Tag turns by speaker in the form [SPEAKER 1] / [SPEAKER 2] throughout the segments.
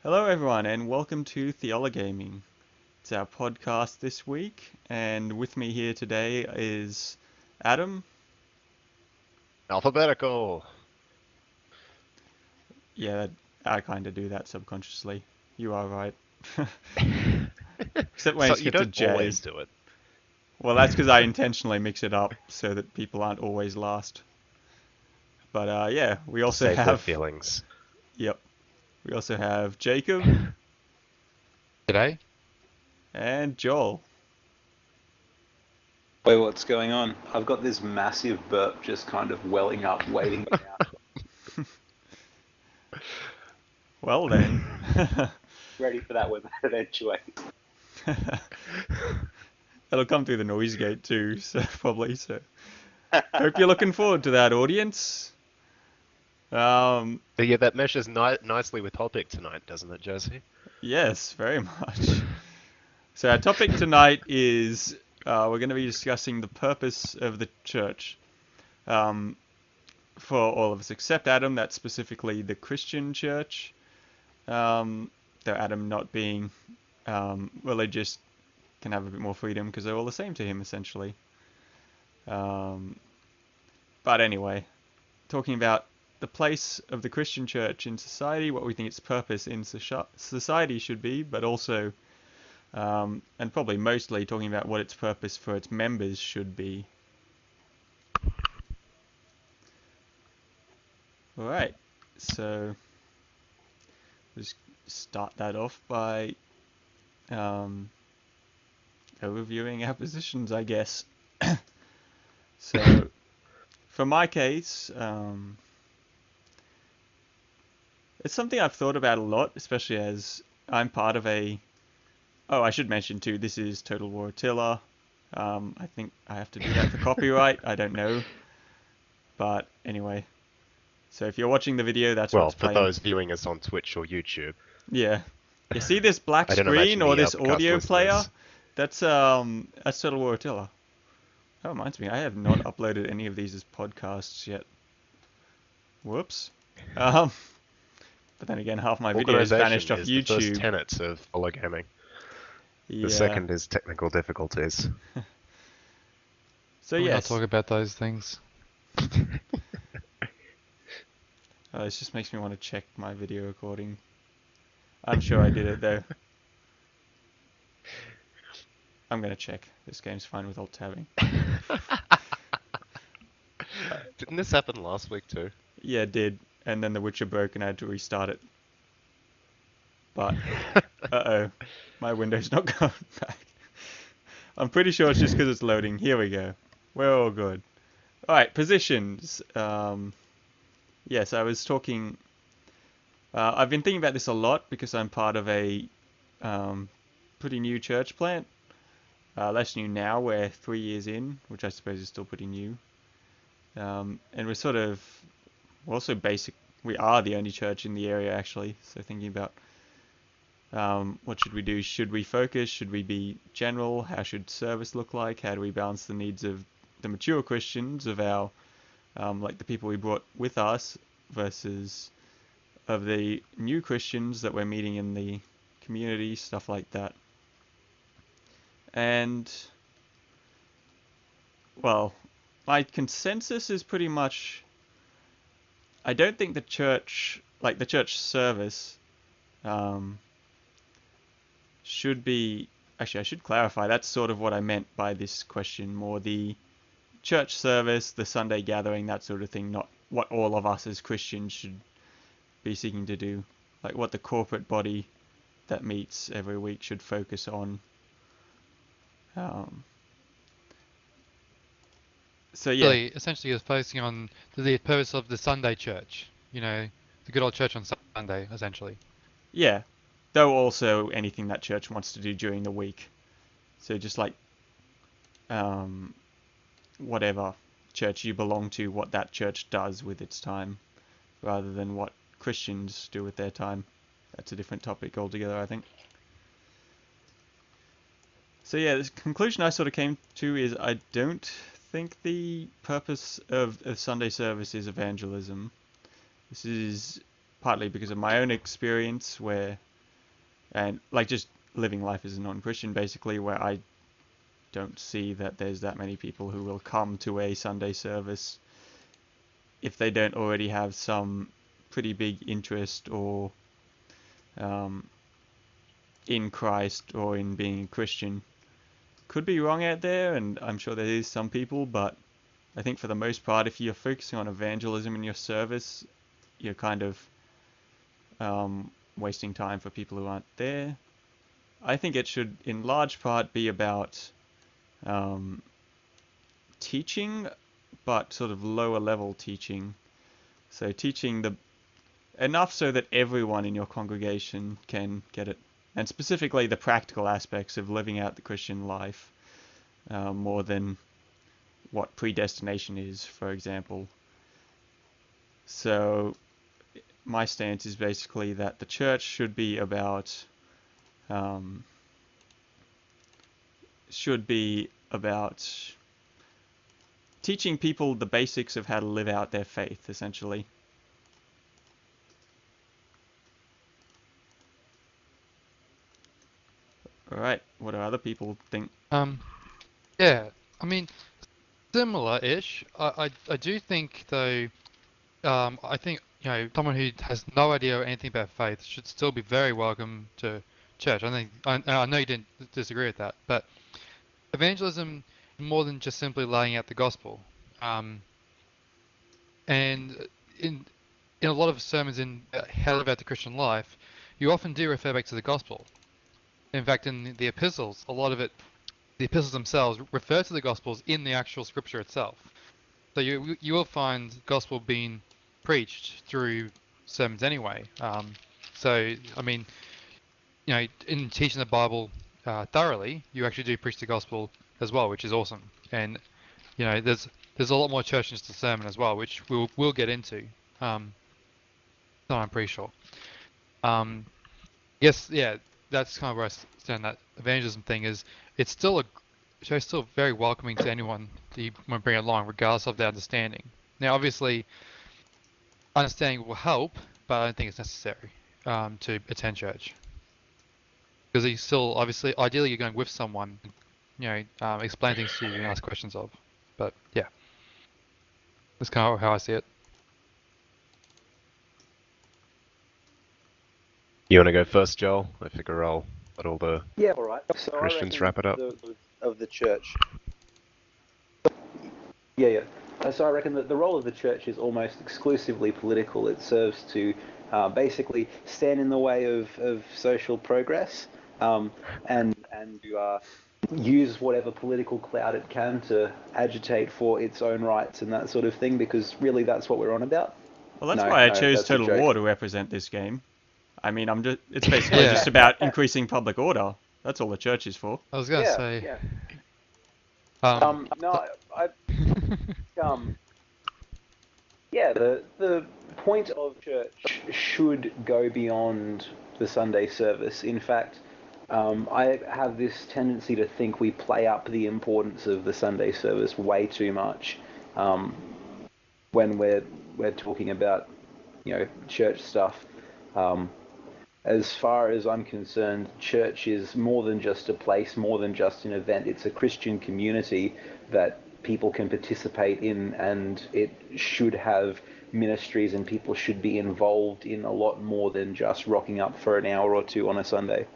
[SPEAKER 1] Hello, everyone, and welcome to Theologaming. It's our podcast this week, and with me here today is Adam.
[SPEAKER 2] Alphabetical.
[SPEAKER 1] Yeah, I kind of do that subconsciously. You are right. Except when
[SPEAKER 2] So
[SPEAKER 1] it's
[SPEAKER 2] you
[SPEAKER 1] get to
[SPEAKER 2] don't
[SPEAKER 1] J.
[SPEAKER 2] always do it.
[SPEAKER 1] Well, that's because I intentionally mix it up so that people aren't always last. But yeah, we
[SPEAKER 2] To
[SPEAKER 1] also
[SPEAKER 2] save their
[SPEAKER 1] have.
[SPEAKER 2] feelings.
[SPEAKER 1] Yep, we also have Jacob
[SPEAKER 3] Today?
[SPEAKER 1] and Joel.
[SPEAKER 4] Wait, what's going on? I've got this massive burp just kind of welling up, waiting me out.
[SPEAKER 1] Well then.
[SPEAKER 4] Ready for that when that eventuates.
[SPEAKER 1] It'll come through the noise gate too, so probably so. Hope you're looking forward to that, audience. Um,
[SPEAKER 2] But yeah, that meshes nicely with topic tonight, doesn't it, Josie?
[SPEAKER 1] yes, very much. So our topic tonight is we're going to be discussing the purpose of the church. Um, for all of us except Adam, that's specifically the Christian church. Though Adam not being religious can have a bit more freedom because they're all the same to him essentially. Um, but anyway, talking about the place of the Christian church in society, what we think its purpose in society should be, but also, and probably mostly talking about what its purpose for its members should be. Alright, so just start that off by um, overviewing our positions, I guess. So, for my case, it's something I've thought about a lot, especially as I'm part of a. Oh, I should mention too, this is Total War Attila. I think I have to do that for copyright. I don't know. But anyway. So if you're watching the video, that's
[SPEAKER 2] Well,
[SPEAKER 1] what's
[SPEAKER 2] for
[SPEAKER 1] playing.
[SPEAKER 2] those viewing us on Twitch or YouTube,
[SPEAKER 1] Yeah. You see this black
[SPEAKER 2] I don't
[SPEAKER 1] screen
[SPEAKER 2] imagine
[SPEAKER 1] or
[SPEAKER 2] the
[SPEAKER 1] this
[SPEAKER 2] podcast
[SPEAKER 1] audio player?
[SPEAKER 2] listeners.
[SPEAKER 1] That's Total War Attila. That reminds me, I have not uploaded any of these as podcasts yet. Whoops. But then again, half my videos vanished
[SPEAKER 2] Organization
[SPEAKER 1] off
[SPEAKER 2] is the first
[SPEAKER 1] YouTube.
[SPEAKER 2] tenet of follow gaming. The
[SPEAKER 1] Yeah.
[SPEAKER 2] second is technical difficulties.
[SPEAKER 1] So
[SPEAKER 3] Can we not
[SPEAKER 1] yes,
[SPEAKER 3] talk about those things?
[SPEAKER 1] this just makes me want to check my video recording. I'm sure I did it though. I'm gonna check. This game's fine with alt tabbing.
[SPEAKER 2] Didn't this happen last week too?
[SPEAKER 1] Yeah, it did. And then The Witcher broke and I had to restart it. But, uh-oh. My window's not going back. I'm pretty sure it's just because it's loading. Here we go. We're all good. Alright, positions. Yes, I was talking... I've been thinking about this a lot because I'm part of a pretty new church plant. Less new now, we're 3 years in, which I suppose is still pretty new. And we're sort of... We're also basic... We are the only church in the area, actually. So thinking about what should we do? Should we focus? Should we be general? How should service look like? How do we balance the needs of the mature Christians, of our, like the people we brought with us, versus of the new Christians that we're meeting in the community, stuff like that. And, well, my consensus is pretty much, I don't think the church, like the church service, should be, actually I should clarify, that's sort of what I meant by this question, more the church service, the Sunday gathering, that sort of thing, not what all of us as Christians should be seeking to do, like what the corporate body that meets every week should focus on. So yeah,
[SPEAKER 3] Essentially, you're focusing on the purpose of the Sunday church. The good old church on Sunday, essentially.
[SPEAKER 1] yeah, though also anything that church wants to do during the week. So just like whatever church you belong to, what that church does with its time, rather than what Christians do with their time. That's a different topic altogether, I think. So yeah, the conclusion I sort of came to is I don't think the purpose of Sunday service is evangelism. This is partly because of my own experience where and like just living life as a non-Christian, basically, where I don't see that there's that many people who will come to a Sunday service if they don't already have some pretty big interest or um, in Christ or in being a Christian. Could be wrong out there, and I'm sure there is some people, but I think for the most part, if you're focusing on evangelism in your service, you're kind of wasting time for people who aren't there. I think it should, in large part, be about teaching, but sort of lower level teaching. So teaching the enough so that everyone in your congregation can get it, and specifically the practical aspects of living out the Christian life, more than what predestination is, for example. So my stance is basically that the church should be about teaching people the basics of how to live out their faith, essentially. All right, what do other people think?
[SPEAKER 3] Yeah, I mean, similar-ish. I do think though. I think someone who has no idea anything about faith should still be very welcome to church. I know you didn't disagree with that, but evangelism is more than just simply laying out the gospel. And in a lot of sermons in how to live out the Christian life, you often do refer back to the gospel. In fact, in the epistles, a lot of it, the epistles themselves refer to the gospels in the actual scripture itself. So you will find gospel being preached through sermons anyway. So I mean, in teaching the Bible thoroughly, you actually do preach the gospel as well, which is awesome. And there's a lot more church into the sermon as well, which we'll get into. So I'm pretty sure. Yes, yeah, that's kind of where I stand. That evangelism thing is it's still still very welcoming to anyone that you want to bring along, regardless of their understanding. Now, obviously, understanding will help, but I don't think it's necessary to attend church because you still, obviously, ideally, you're going with someone, explain things to you and ask questions of. But yeah, that's kind of how I see it.
[SPEAKER 2] You want to go first, Joel? I figure I'll let all the
[SPEAKER 5] Yeah, all right. So
[SPEAKER 2] Christians
[SPEAKER 5] I
[SPEAKER 2] wrap it up.
[SPEAKER 5] of the church. Yeah, yeah. So I reckon that the role of the church is almost exclusively political. It serves to basically stand in the way of social progress and to use whatever political clout it can to agitate for its own rights and that sort of thing, because really that's what we're on about.
[SPEAKER 1] Well, that's
[SPEAKER 5] No,
[SPEAKER 1] why I
[SPEAKER 5] no,
[SPEAKER 1] chose
[SPEAKER 5] that's a
[SPEAKER 1] Total
[SPEAKER 5] joke.
[SPEAKER 1] War to represent this game. I mean, it's basically just about increasing public order. That's all the church is for.
[SPEAKER 3] I was gonna
[SPEAKER 5] Yeah,
[SPEAKER 3] say.
[SPEAKER 5] yeah.
[SPEAKER 3] th-
[SPEAKER 5] No, yeah, the point of church should go beyond the Sunday service. In fact, I have this tendency to think we play up the importance of the Sunday service way too much when we're talking about church stuff. As far as I'm concerned, church is more than just a place, more than just an event. It's a Christian community that people can participate in, and it should have ministries, and people should be involved in a lot more than just rocking up for an hour or two on a Sunday.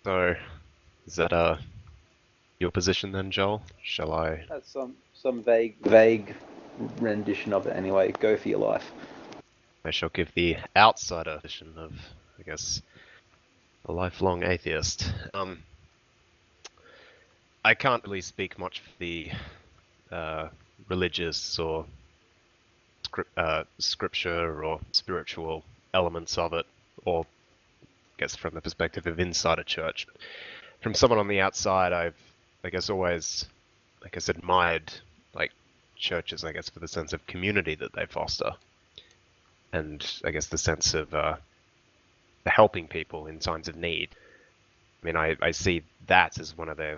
[SPEAKER 2] So, is that your position then, Joel? Shall I?
[SPEAKER 5] That's some vague rendition of it anyway. Go for your life.
[SPEAKER 2] I shall give the outsider position of, I guess, a lifelong atheist. I can't really speak much for the religious or scripture or spiritual elements of it, or I guess from the perspective of inside a church. From someone on the outside, I guess, always, admired like churches, I guess, for the sense of community that they foster, and I guess the sense of helping people in times of need. I mean, I see that as one of the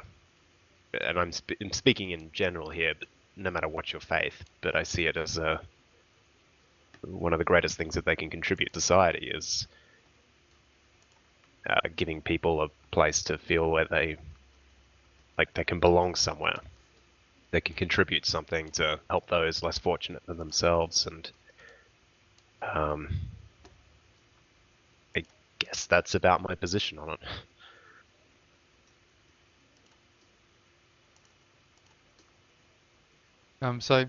[SPEAKER 2] and I'm speaking in general here, but no matter what your faith, but I see it as one of the greatest things that they can contribute to society is giving people a place to feel where they can belong somewhere. They can contribute something to help those less fortunate than themselves, and um, I guess that's about my position on it.
[SPEAKER 3] So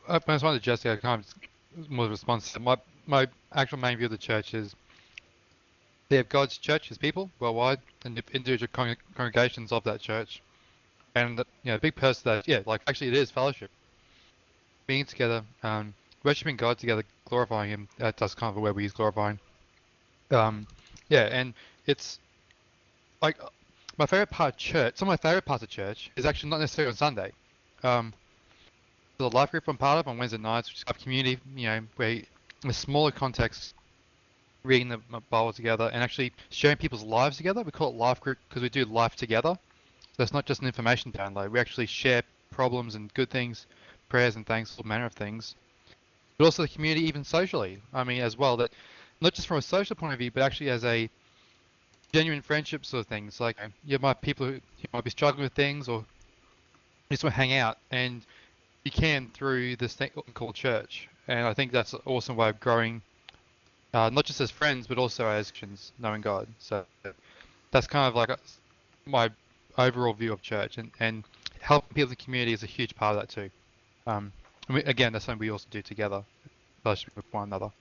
[SPEAKER 3] I just wanted to Jessica kind of more response. My actual main view of the church is they have God's church, His people worldwide, and the individual congregations of that church, and a big person that like actually it is fellowship, being together, worshiping God together, glorifying Him. That's kind of where we use glorifying. And it's like my favorite part of church. Some of my favorite parts of church is actually not necessarily on Sunday. The life group I'm part of on Wednesday nights, which is a community, where in a smaller context, reading the Bible together and actually sharing people's lives together. We call it life group because we do life together. So it's not just an information download. We actually share problems and good things, prayers and thanks, all manner of things. But also the community, even socially. I mean, as well, that not just from a social point of view, but actually as a genuine friendship sort of things. Like you might people who might be struggling with things or just want to hang out, and you can through this thing called church. And I think that's an awesome way of growing, not just as friends, but also as Christians, knowing God. So that's kind of like my overall view of church, and helping people in the community is a huge part of that too. Again, that's something we also do together, fellowship with one another.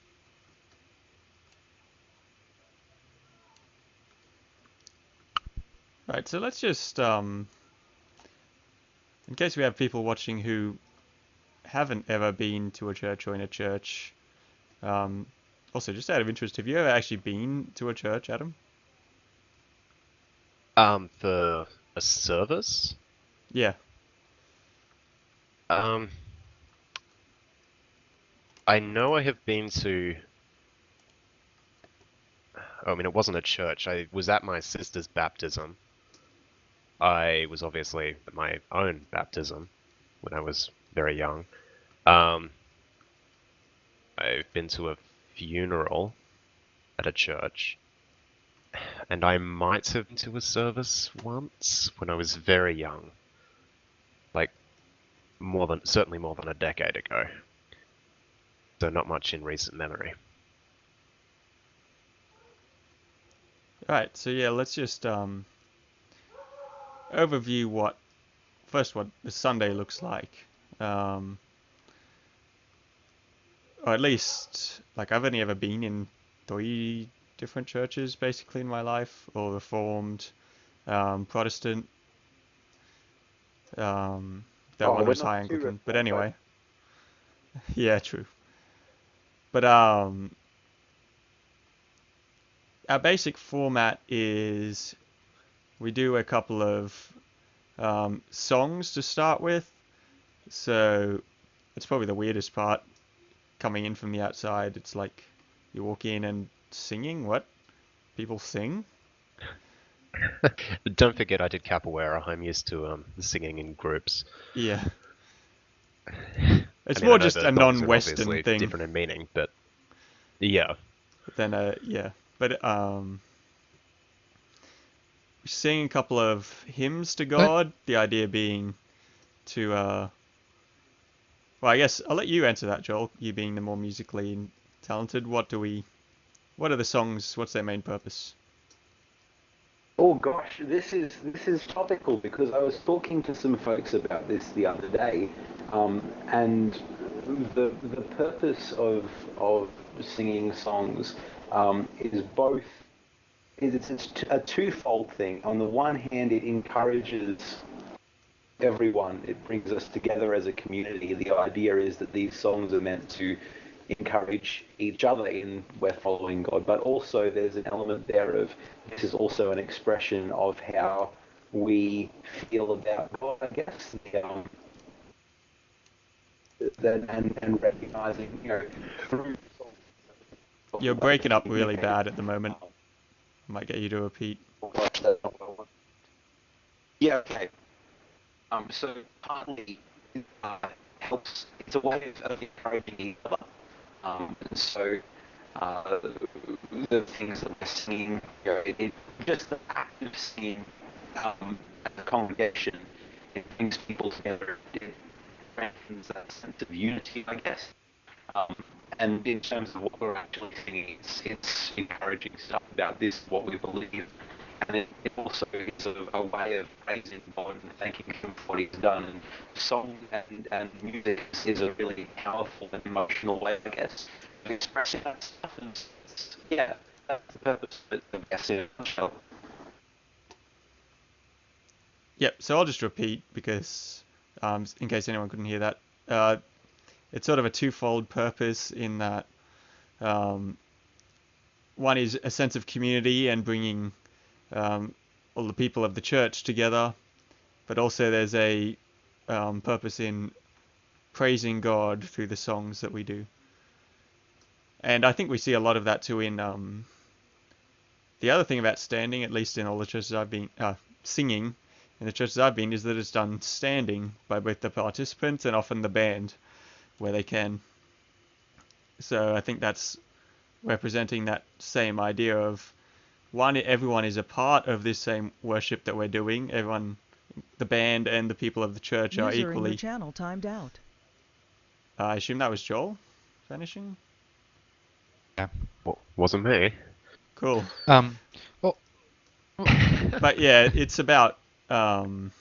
[SPEAKER 1] Right, so let's just, in case we have people watching who haven't ever been to a church or in a church, also just out of interest, have you ever actually been to a church, Adam?
[SPEAKER 2] For a service,
[SPEAKER 1] Yeah.
[SPEAKER 2] I know I have been to. I mean, it wasn't a church. I was at my sister's baptism. I was obviously at my own baptism when I was very young. Um, I've been to a funeral at a church, and I might have been to a service once when I was very young, like certainly more than a decade ago. So not much in recent memory.
[SPEAKER 1] Right, so yeah, let's just overview what the Sunday looks like. Or at least, like, I've only ever been in 3 different churches basically in my life, all Reformed, Protestant, that one
[SPEAKER 5] We're
[SPEAKER 1] was
[SPEAKER 5] not
[SPEAKER 1] high
[SPEAKER 5] too
[SPEAKER 1] Anglican. But
[SPEAKER 5] reformed, though.
[SPEAKER 1] anyway, yeah, true. But our basic format is we do a couple of songs to start with. So it's probably the weirdest part coming in from the outside. It's like you walk in and singing. What? People sing?
[SPEAKER 2] Don't forget I did capoeira. I'm used to singing in groups.
[SPEAKER 1] Yeah.
[SPEAKER 2] I
[SPEAKER 1] It's
[SPEAKER 2] mean, I
[SPEAKER 1] more
[SPEAKER 2] know
[SPEAKER 1] just
[SPEAKER 2] the
[SPEAKER 1] a
[SPEAKER 2] songs are
[SPEAKER 1] non-Western
[SPEAKER 2] obviously
[SPEAKER 1] thing
[SPEAKER 2] different in meaning, but yeah.
[SPEAKER 1] than yeah. But we sing a couple of hymns to God. The idea being to well, I guess I'll let you answer that, Joel. You being the more musically talented. What are the songs? What's their main purpose?
[SPEAKER 5] Oh gosh, this is topical because I was talking to some folks about this the other day, and the purpose of singing songs is both it's a twofold thing. On the one hand, it encourages everyone. It brings us together as a community. The idea is that these songs are meant to encourage each other in we're following God, but also there's an element there of this is also an expression of how we feel about God, I guess, and recognizing, through songs, talk
[SPEAKER 1] You're
[SPEAKER 5] about the
[SPEAKER 1] breaking up really
[SPEAKER 5] communicating.
[SPEAKER 1] bad at the moment. Might get you to repeat.
[SPEAKER 5] Oh gosh, that's not what I want. Yeah, okay. So partly helps. It's a way of encouraging each other. So the things that we're singing, just the act of singing as a congregation, it brings people together. It strengthens that sense of unity, I guess. Um, and in terms of what we're actually singing, it's encouraging stuff about this, what we believe, and it also is a way of praising God and thanking Him for what He's done. And song and music is a really powerful and emotional way, I guess, of expressing that stuff. And yeah, that's the purpose of it, I guess, in a nutshell.
[SPEAKER 1] Yep. So I'll just repeat because, in case anyone couldn't hear that, it's sort of a twofold purpose in that one is a sense of community and bringing all the people of the church together, but also there's a purpose in praising God through the songs that we do. And I think we see a lot of that too in the other thing about standing, at least in all the churches I've been singing in the churches I've been, is that it's done standing by both the participants and often the band where they can. So I think that's representing that same idea of one, everyone is a part of this same worship that we're doing. Everyone, the band and the people of the church are
[SPEAKER 6] User in your
[SPEAKER 1] equally.
[SPEAKER 6] channel timed out.
[SPEAKER 1] I assume that was Joel vanishing.
[SPEAKER 2] Yeah, wasn't me.
[SPEAKER 1] Cool.
[SPEAKER 3] Well,
[SPEAKER 1] But yeah, it's about. He'll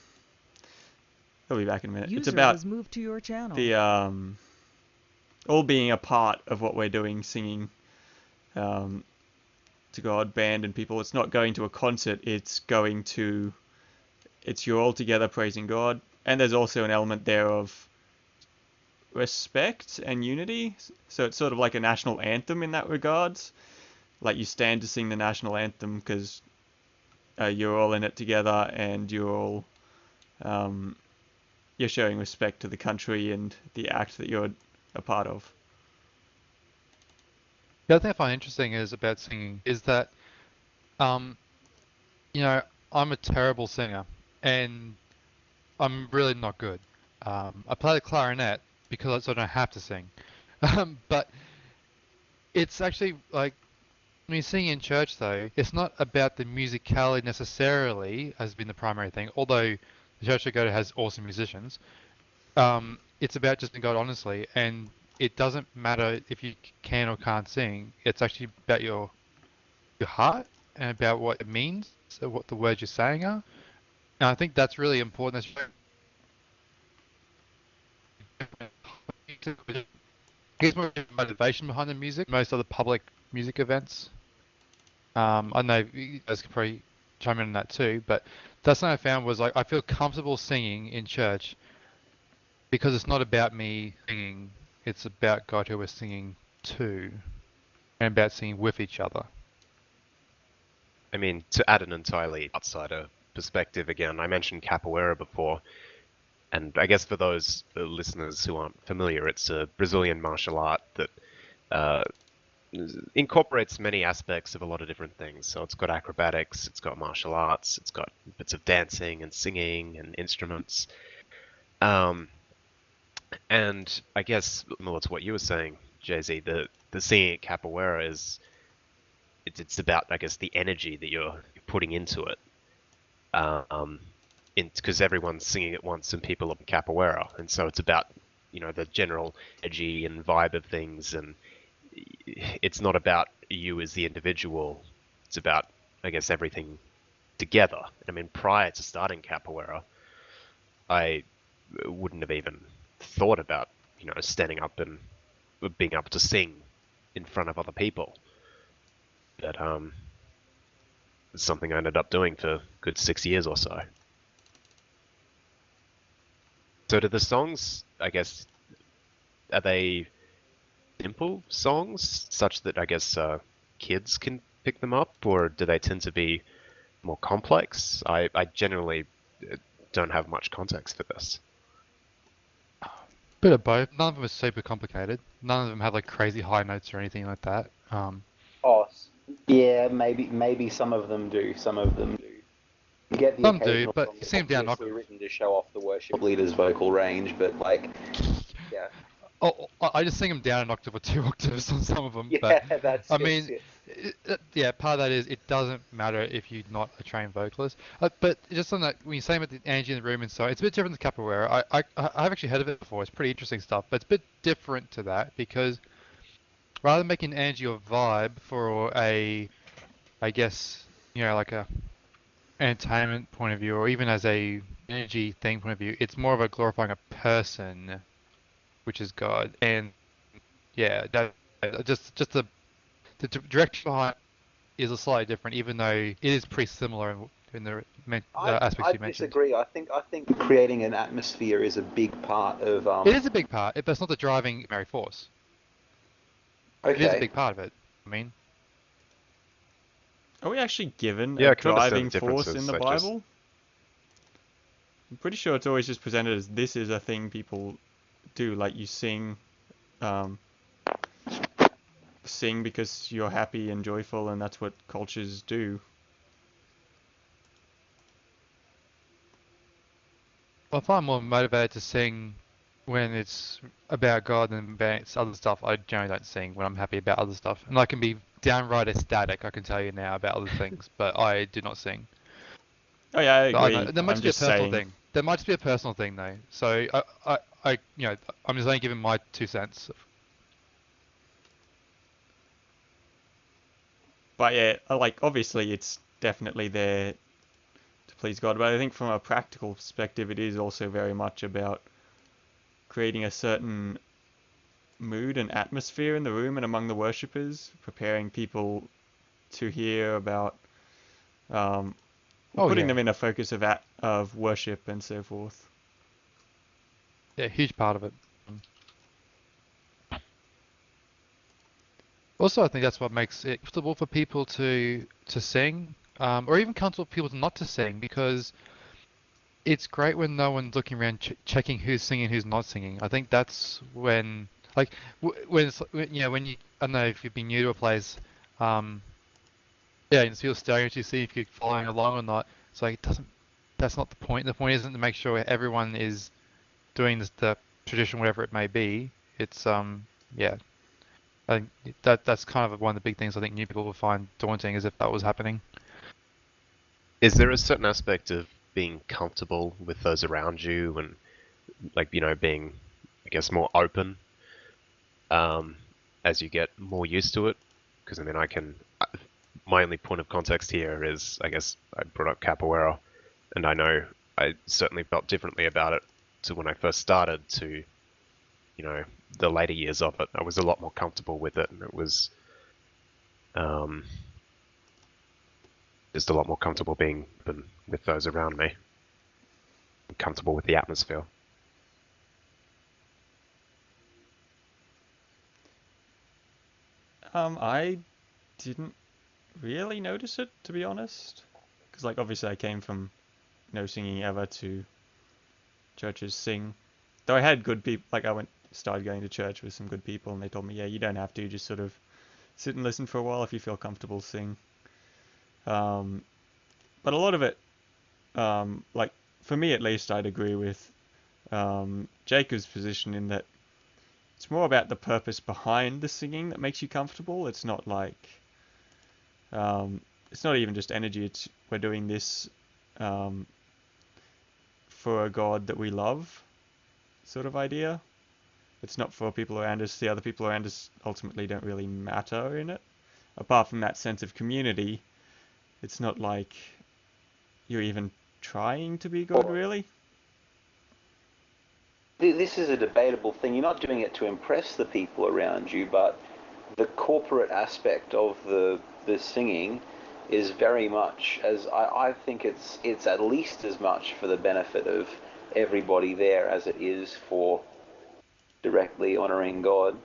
[SPEAKER 1] be back in a minute. It's
[SPEAKER 6] User
[SPEAKER 1] about
[SPEAKER 6] was moved to your channel.
[SPEAKER 1] the all being a part of what we're doing, singing to God, band and people. It's not going to a concert. It's you're all together praising God, and there's also an element there of respect and unity. So it's sort of like a national anthem in that regards. Like you stand to sing the national anthem because you're all in it together, and you're showing respect to the country and the act that you're a part of.
[SPEAKER 3] the other thing I find interesting is about singing is that, um, I'm a terrible singer, and I'm really not good. I play the clarinet because I don't have to sing. But it's actually like when you sing in church, though, it's not about the musicality necessarily as being the primary thing, although the church I go to has awesome musicians. It's about just being God honestly, and it doesn't matter if you can or can't sing. It's actually about your heart and about what it means, so what the words you're saying are. And I think that's really important. There's more motivation behind the music. Most other public music events. I know you guys can probably chime in on that too, but that's what I found was like I feel comfortable singing in church because it's not about me singing, it's about God who we're singing to and about singing with each other.
[SPEAKER 2] I mean, to add an entirely outsider perspective again, I mentioned capoeira before, and I guess for those listeners who aren't familiar, it's a Brazilian martial art that incorporates many aspects of a lot of different things. So it's got acrobatics, it's got martial arts, it's got bits of dancing and singing and instruments. And I guess, well, it's what you were saying, Jay-Z, the singing at capoeira is, it's about, I guess, the energy that you're putting into it. Because everyone's singing at once and people are capoeira. And so it's about, the general energy and vibe of things. And it's not about you as the individual. It's about, I guess, everything together. I mean, prior to starting capoeira, I wouldn't have even thought about, standing up and being able to sing in front of other people. But it's something I ended up doing for a good 6 years or so. So do the songs, I guess, are they simple songs such that I guess kids can pick them up, or do they tend to be more complex? I generally don't have much context for this.
[SPEAKER 3] Bit of both. None of them are super complicated. None of them have like crazy high notes or anything like that.
[SPEAKER 5] Oh, yeah, maybe some of them do. Some of them do. You get the
[SPEAKER 3] Some do,
[SPEAKER 5] occasional
[SPEAKER 3] but
[SPEAKER 5] song
[SPEAKER 3] you
[SPEAKER 5] that's
[SPEAKER 3] see them down
[SPEAKER 5] obviously
[SPEAKER 3] Knocker.
[SPEAKER 5] written to show off the worship leader's vocal range, but like, yeah,
[SPEAKER 3] Oh, I just sing them down an octave or 2 octaves on some of them,
[SPEAKER 5] yeah,
[SPEAKER 3] but
[SPEAKER 5] that's
[SPEAKER 3] I
[SPEAKER 5] just
[SPEAKER 3] mean,
[SPEAKER 5] it.
[SPEAKER 3] yeah, part of that is it doesn't matter if you're not a trained vocalist. But just on that, when you're saying about the energy in the room and so on, it's a bit different to capoeira. I've actually heard of it before. It's pretty interesting stuff, but it's a bit different to that because rather than making energy or vibe for a, I guess, like a entertainment point of view, or even as a energy thing point of view, it's more of a glorifying a person, which is God. And yeah, that just the direction behind is a slightly different, even though it is pretty similar in the aspects
[SPEAKER 5] I
[SPEAKER 3] you mentioned.
[SPEAKER 5] disagree. I think creating an atmosphere is a big part of
[SPEAKER 3] It is a big part, but it's not the driving primary force. It is a
[SPEAKER 5] Okay.
[SPEAKER 3] big part of it. I mean,
[SPEAKER 1] Are we actually given
[SPEAKER 2] Yeah,
[SPEAKER 1] a
[SPEAKER 2] I can understand
[SPEAKER 1] driving
[SPEAKER 2] the
[SPEAKER 1] force in
[SPEAKER 2] differences.
[SPEAKER 1] the
[SPEAKER 2] I just
[SPEAKER 1] Bible? I'm pretty sure it's always just presented as this is a thing people do, like you um, sing because you're happy and joyful, and that's what cultures do.
[SPEAKER 3] I find more motivated to sing when it's about God than about other stuff. I generally don't sing when I'm happy about other stuff, and I can be downright ecstatic. I can tell you now about other things, but I do not sing.
[SPEAKER 1] Oh yeah, I
[SPEAKER 3] But I don't know.
[SPEAKER 1] agree.
[SPEAKER 3] That might
[SPEAKER 1] I'm
[SPEAKER 3] just be a
[SPEAKER 1] just
[SPEAKER 3] personal
[SPEAKER 1] saying.
[SPEAKER 3] thing. That might just be a personal thing, though. So I'm just only giving my 2 cents.
[SPEAKER 1] But yeah, like obviously it's definitely there to please God, but I think from a practical perspective, it is also very much about creating a certain mood and atmosphere in the room and among the worshippers, preparing people to hear about, um,
[SPEAKER 3] Oh
[SPEAKER 1] putting
[SPEAKER 3] yeah,
[SPEAKER 1] them in a focus of worship and so forth.
[SPEAKER 3] yeah, huge part of it. Also, I think that's what makes it comfortable for people to sing, or even comfortable for people not to sing, because it's great when no one's looking around checking who's singing, who's not singing. I think that's when, like, when it's, when you, I don't know if you've been new to a place, um, yeah, and so you're staring at you, see if you're following along or not. It's like, it doesn't, that's not the point. The point isn't to make sure everyone is doing the tradition, whatever it may be. It's, yeah, I think that's kind of one of the big things I think new people will find daunting is if that was happening.
[SPEAKER 2] is there a certain aspect of being comfortable with those around you and like being, I guess, more open um, as you get more used to it? Because I mean, my only point of context here is, I guess, I brought up capoeira, and I know I certainly felt differently about it to when I first started to, the later years of it. I was a lot more comfortable with it, and it was um, just a lot more comfortable being with those around me, comfortable with the atmosphere.
[SPEAKER 1] I didn't really notice it, to be honest, because like obviously I came from no singing ever to churches sing. Though I had good people, like I started going to church with some good people, and they told me, yeah, you don't have to, just sort of sit and listen for a while if you feel comfortable, sing. Um, but a lot of it, like for me at least, I'd agree with Jacob's position in that it's more about the purpose behind the singing that makes you comfortable. It's not like, it's not even just energy. It's we're doing this um, for a God that we love, sort of idea. It's not for people around us. The other people around us ultimately don't really matter in it. Apart from that sense of community, it's not like you're even trying to be God,
[SPEAKER 5] Or
[SPEAKER 1] really.
[SPEAKER 5] this is a debatable thing. You're not doing it to impress the people around you, but the corporate aspect of the singing is very much as I think it's at least as much for the benefit of everybody there as it is for directly honoring God.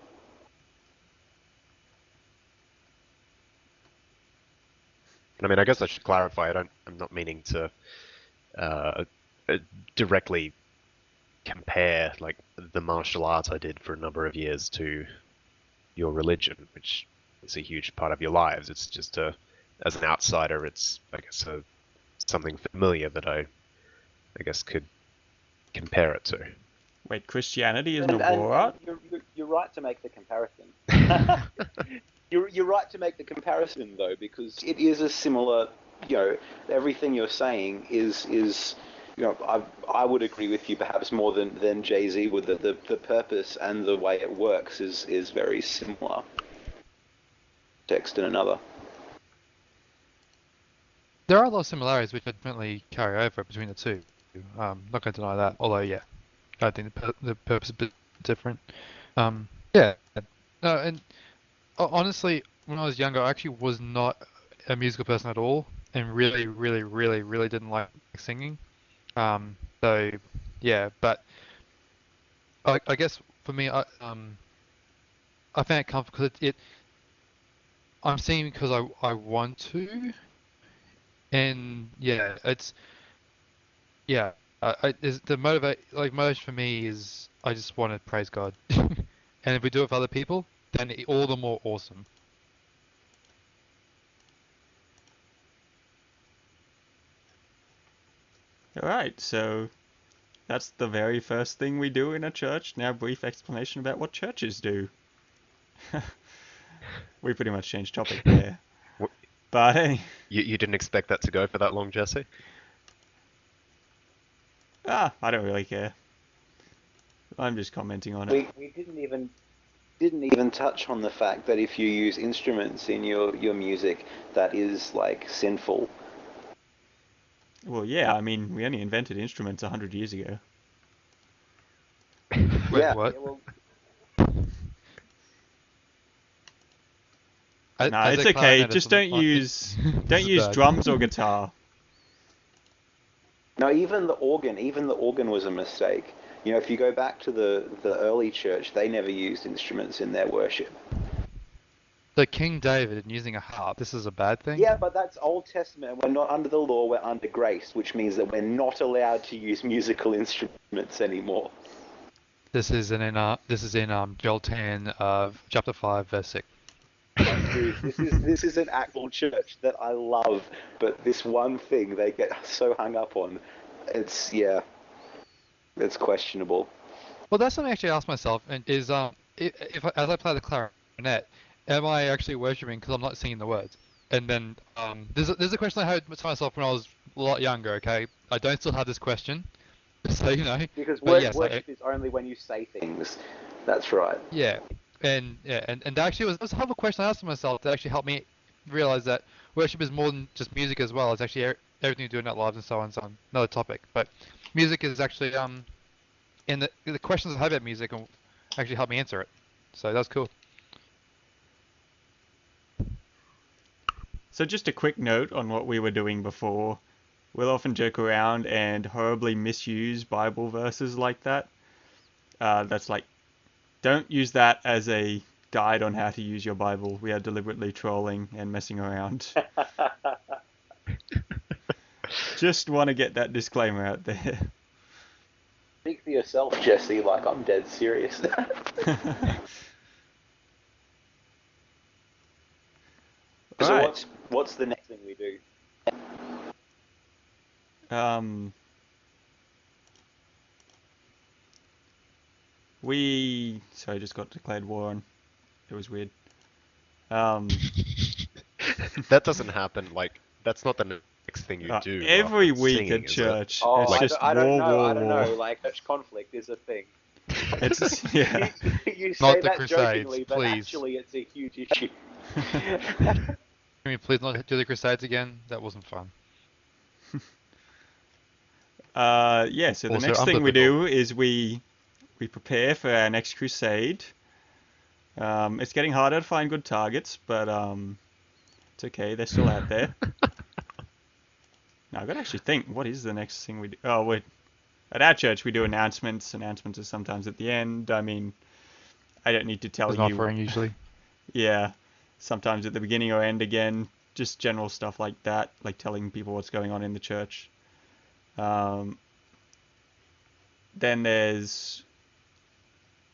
[SPEAKER 2] And I mean, I guess I should clarify. I'm not meaning to uh, directly compare like the martial art I did for a number of years to your religion, which is a huge part of your lives. It's just as an outsider, it's I guess something familiar that I guess could compare it to.
[SPEAKER 1] Wait, Christianity isn't a
[SPEAKER 5] And
[SPEAKER 1] war art?
[SPEAKER 5] you're right to make the comparison. You're right to make the comparison though, because it is a similar. Everything you're saying is I would agree with you perhaps more than Jay-Z with the purpose and the way it works is very similar. Text in another.
[SPEAKER 3] There are a lot of similarities which definitely carry over between the two. Not going to deny that. Although, yeah, I think the purpose is a bit different. Yeah. No, and honestly, when I was younger, I actually was not a musical person at all, and really, really, really, really didn't like singing. So, yeah, but I guess for me, I found it comfortable because I'm singing because I want to, and yeah, yeah, is the motivation for me is I just want to praise God, and if we do it for other people, then all the more awesome.
[SPEAKER 1] Alright, so that's the very first thing we do in a church. Now, brief explanation about what churches do. We pretty much changed topic there.
[SPEAKER 2] What-
[SPEAKER 1] But hey,
[SPEAKER 2] You didn't expect that to go for that long, Jesse?
[SPEAKER 1] I don't really care. I'm just commenting on it.
[SPEAKER 5] We didn't even touch on the fact that if you use instruments in your music, that is like sinful.
[SPEAKER 1] Well, yeah, I mean, we only invented instruments 100 years ago.
[SPEAKER 3] Wait,
[SPEAKER 5] Yeah,
[SPEAKER 3] what?
[SPEAKER 5] yeah, well,
[SPEAKER 1] Nah,
[SPEAKER 3] As
[SPEAKER 1] it's
[SPEAKER 3] a
[SPEAKER 1] okay.
[SPEAKER 3] clarinetist,
[SPEAKER 1] Just don't use
[SPEAKER 3] this is bad.
[SPEAKER 1] drums or guitar.
[SPEAKER 5] no, even the organ was a mistake. If you go back to the early church, they never used instruments in their worship.
[SPEAKER 3] So King David using a harp, this is a bad thing?
[SPEAKER 5] Yeah, but that's Old Testament. We're not under the law, we're under grace, which means that we're not allowed to use musical instruments anymore.
[SPEAKER 3] This is in Joel 10 of chapter 5 verse 6.
[SPEAKER 5] Dude, this is an actual church that I love, but this one thing they get so hung up on, it's questionable.
[SPEAKER 3] Well, that's something I actually asked myself, and is if as I play the clarinet, am I actually worshiping because I'm not singing the words? And then there's a question I had to myself when I was a lot younger. Okay, I don't still have this question, so
[SPEAKER 5] Because
[SPEAKER 3] But yes,
[SPEAKER 5] worship is only when you say things. That's right.
[SPEAKER 3] yeah, and that actually was a helpful question I asked myself that actually helped me realize that worship is more than just music as well. It's actually everything you do in our lives and so on and so on. Another topic, but music is actually and the questions I had about music actually helped me answer it. So that's cool.
[SPEAKER 1] So just a quick note on what we were doing before. We'll often joke around and horribly misuse Bible verses like that. That's like, don't use that as a guide on how to use your Bible. We are deliberately trolling and messing around. Just want to get that disclaimer out there.
[SPEAKER 5] Speak for yourself, Jesse, like I'm dead serious. So
[SPEAKER 1] Right.
[SPEAKER 5] what's the next thing we do?
[SPEAKER 1] Sorry, just got declared war on. It was weird. Um,
[SPEAKER 2] That doesn't happen. Like, that's not the next thing you do.
[SPEAKER 1] every
[SPEAKER 2] after
[SPEAKER 1] week
[SPEAKER 2] singing,
[SPEAKER 1] at
[SPEAKER 2] is it?
[SPEAKER 1] church,
[SPEAKER 5] Oh,
[SPEAKER 1] it's just
[SPEAKER 5] I don't
[SPEAKER 1] war,
[SPEAKER 5] know.
[SPEAKER 1] war,
[SPEAKER 5] I don't
[SPEAKER 1] war.
[SPEAKER 5] know. Like, church conflict is a thing.
[SPEAKER 1] It's yeah.
[SPEAKER 5] You say
[SPEAKER 3] Not the
[SPEAKER 5] that
[SPEAKER 3] Crusades,
[SPEAKER 5] jokingly, but
[SPEAKER 3] please.
[SPEAKER 5] actually it's a huge issue.
[SPEAKER 3] Can we please not do the Crusades again? That wasn't fun.
[SPEAKER 1] Yeah. So the
[SPEAKER 3] Also
[SPEAKER 1] next thing we
[SPEAKER 3] unbiblical.
[SPEAKER 1] do is we prepare for our next crusade. It's getting harder to find good targets, but it's okay. They're still out there. Now I've got to actually think. What is the next thing we do? Oh, wait. At our church, we do announcements. Announcements are sometimes at the end. I mean, I don't need to tell
[SPEAKER 3] There's an
[SPEAKER 1] you.
[SPEAKER 3] offering usually.
[SPEAKER 1] Yeah, sometimes at the beginning or end again. Just general stuff like that, like telling people what's going on in the church. Then there's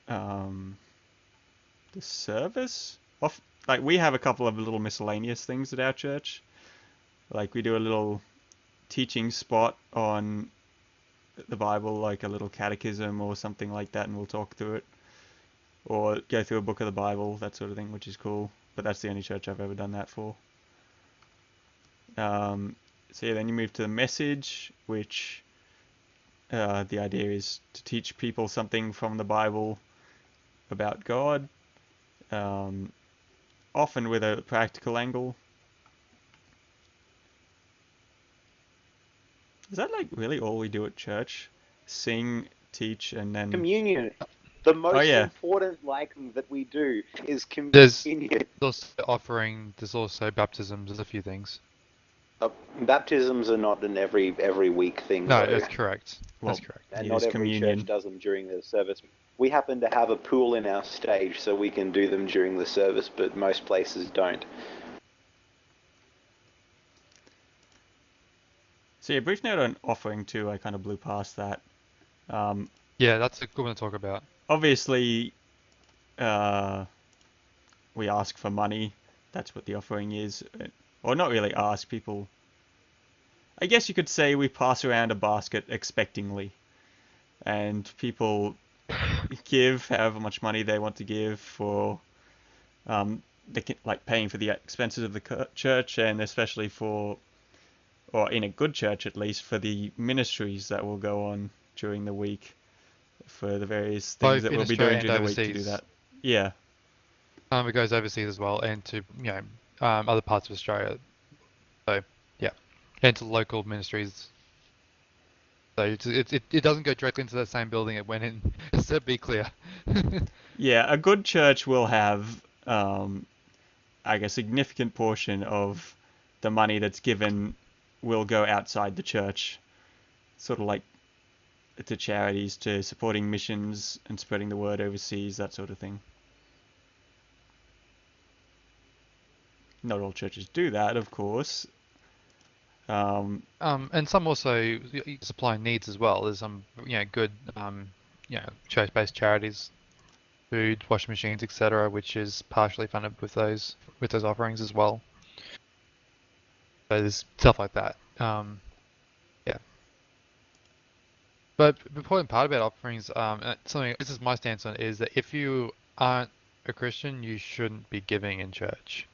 [SPEAKER 1] the service. Like we have a couple of little miscellaneous things at our church. Like we do a little teaching spot on the Bible, like a little catechism or something like that, and we'll talk through it, or go through a book of the Bible, that sort of thing, which is cool. But that's the only church I've ever done that for. So yeah, then you move to the message, which the idea is to teach people something from the Bible about God, often with a practical angle. Is that like really all we do at church? Sing, teach, and then...
[SPEAKER 5] Communion. The most
[SPEAKER 1] yeah.
[SPEAKER 5] important that we do is
[SPEAKER 3] There's
[SPEAKER 5] communion.
[SPEAKER 3] also offering. There's also baptisms. There's a few things.
[SPEAKER 5] Baptisms are not an every week thing.
[SPEAKER 3] No,
[SPEAKER 5] though.
[SPEAKER 3] that's correct.
[SPEAKER 1] Well,
[SPEAKER 3] That's correct.
[SPEAKER 5] And
[SPEAKER 1] it
[SPEAKER 5] not
[SPEAKER 1] is
[SPEAKER 5] every
[SPEAKER 1] communion.
[SPEAKER 5] church does them during the service. We happen to have a pool in our stage, so we can do them during the service, but most places don't.
[SPEAKER 1] So yeah, brief note on offering too. I kind of blew past that.
[SPEAKER 3] Yeah, that's a good one to talk about.
[SPEAKER 1] Obviously, we ask for money. That's what the offering is. Or not really ask people. I guess you could say we pass around a basket expectingly. And people give however much money they want to give for like paying for the expenses of the church, and especially for, or in a good church at least, for the ministries that will go on during the week, for the various things
[SPEAKER 3] Both
[SPEAKER 1] that
[SPEAKER 3] in
[SPEAKER 1] we'll be doing
[SPEAKER 3] Australia and
[SPEAKER 1] during the week to do
[SPEAKER 3] overseas.
[SPEAKER 1] that. Yeah.
[SPEAKER 3] It goes overseas as well, and to other parts of Australia. So yeah, and to local ministries. So it doesn't go directly into the same building it went in. Just to be clear.
[SPEAKER 1] Yeah, a good church will have, like a significant portion of the money that's given will go outside the church, sort of like to charities, to supporting missions and spreading the word overseas, that sort of thing. Not all churches do that, of course.
[SPEAKER 3] And some also supply needs as well. There's some good church-based charities, food, washing machines, etc., which is partially funded with those offerings as well. So there's stuff like that. Yeah. But the important part about offerings, something this is my stance on it, is that if you aren't a Christian, you shouldn't be giving in church.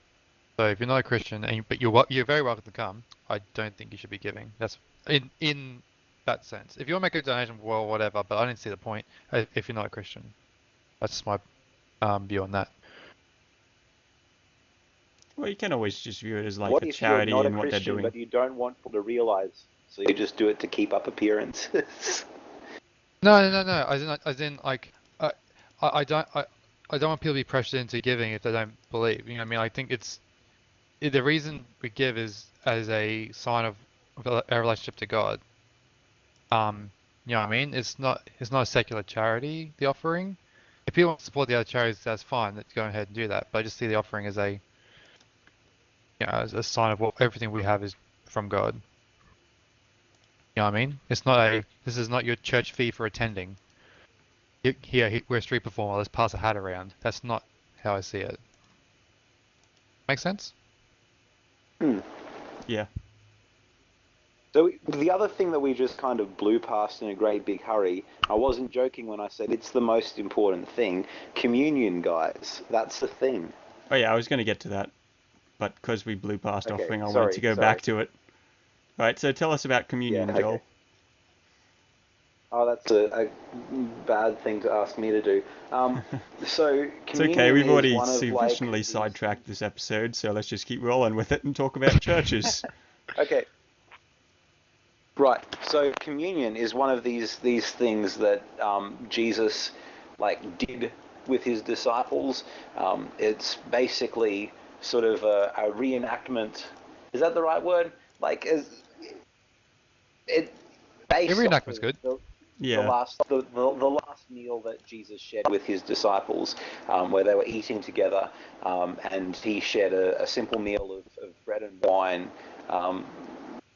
[SPEAKER 3] So if you're not a Christian, but you're very welcome to come, I don't think you should be giving. That's in that sense. If you want to make a donation, well, whatever. But I don't see the point if you're not a Christian. That's my view on that.
[SPEAKER 1] Well, you can always just view it as like
[SPEAKER 5] What
[SPEAKER 1] a
[SPEAKER 5] if you're
[SPEAKER 1] charity
[SPEAKER 5] not a
[SPEAKER 1] in what they're
[SPEAKER 5] Christian,
[SPEAKER 1] doing.
[SPEAKER 5] but you don't want people to realize, so you just do it to keep up appearances?
[SPEAKER 3] No. As in like, I don't want people to be pressured into giving if they don't believe. You know what I mean? I think the reason we give is as a sign of our relationship to God. You know what I mean? It's not a secular charity, the offering. If people want to support the other charities, that's fine. Let's go ahead and do that. But I just see the offering as as a sign of what everything we have is from God. You know what I mean? This is not your church fee for attending. Here, we're a street performer. Let's pass a hat around. That's not how I see it. Make sense?
[SPEAKER 1] Yeah.
[SPEAKER 5] So the other thing that we just kind of blew past in a great big hurry, I wasn't joking when I said it's the most important thing. Communion, guys. That's the thing.
[SPEAKER 1] Oh yeah, I was going to get to that, but because we blew past
[SPEAKER 5] Okay,
[SPEAKER 1] offering, I wanted to go back to it. Right, so tell us about communion,
[SPEAKER 5] Yeah, okay.
[SPEAKER 1] Joel.
[SPEAKER 5] Oh, that's a bad thing to ask me to do. So
[SPEAKER 1] It's okay,
[SPEAKER 5] communion
[SPEAKER 1] we've
[SPEAKER 5] is
[SPEAKER 1] already
[SPEAKER 5] one of
[SPEAKER 1] sufficiently sidetracked this episode, so let's just keep rolling with it and talk about churches.
[SPEAKER 5] Okay. Right. So communion is one of these things that Jesus did with his disciples. It's basically sort of a reenactment. Is that the right word? It based
[SPEAKER 3] Every
[SPEAKER 5] off
[SPEAKER 3] reenactment's
[SPEAKER 5] of
[SPEAKER 3] good.
[SPEAKER 1] Yeah.
[SPEAKER 5] the last meal that Jesus shared with his disciples, where they were eating together, and he shared a simple meal of bread and wine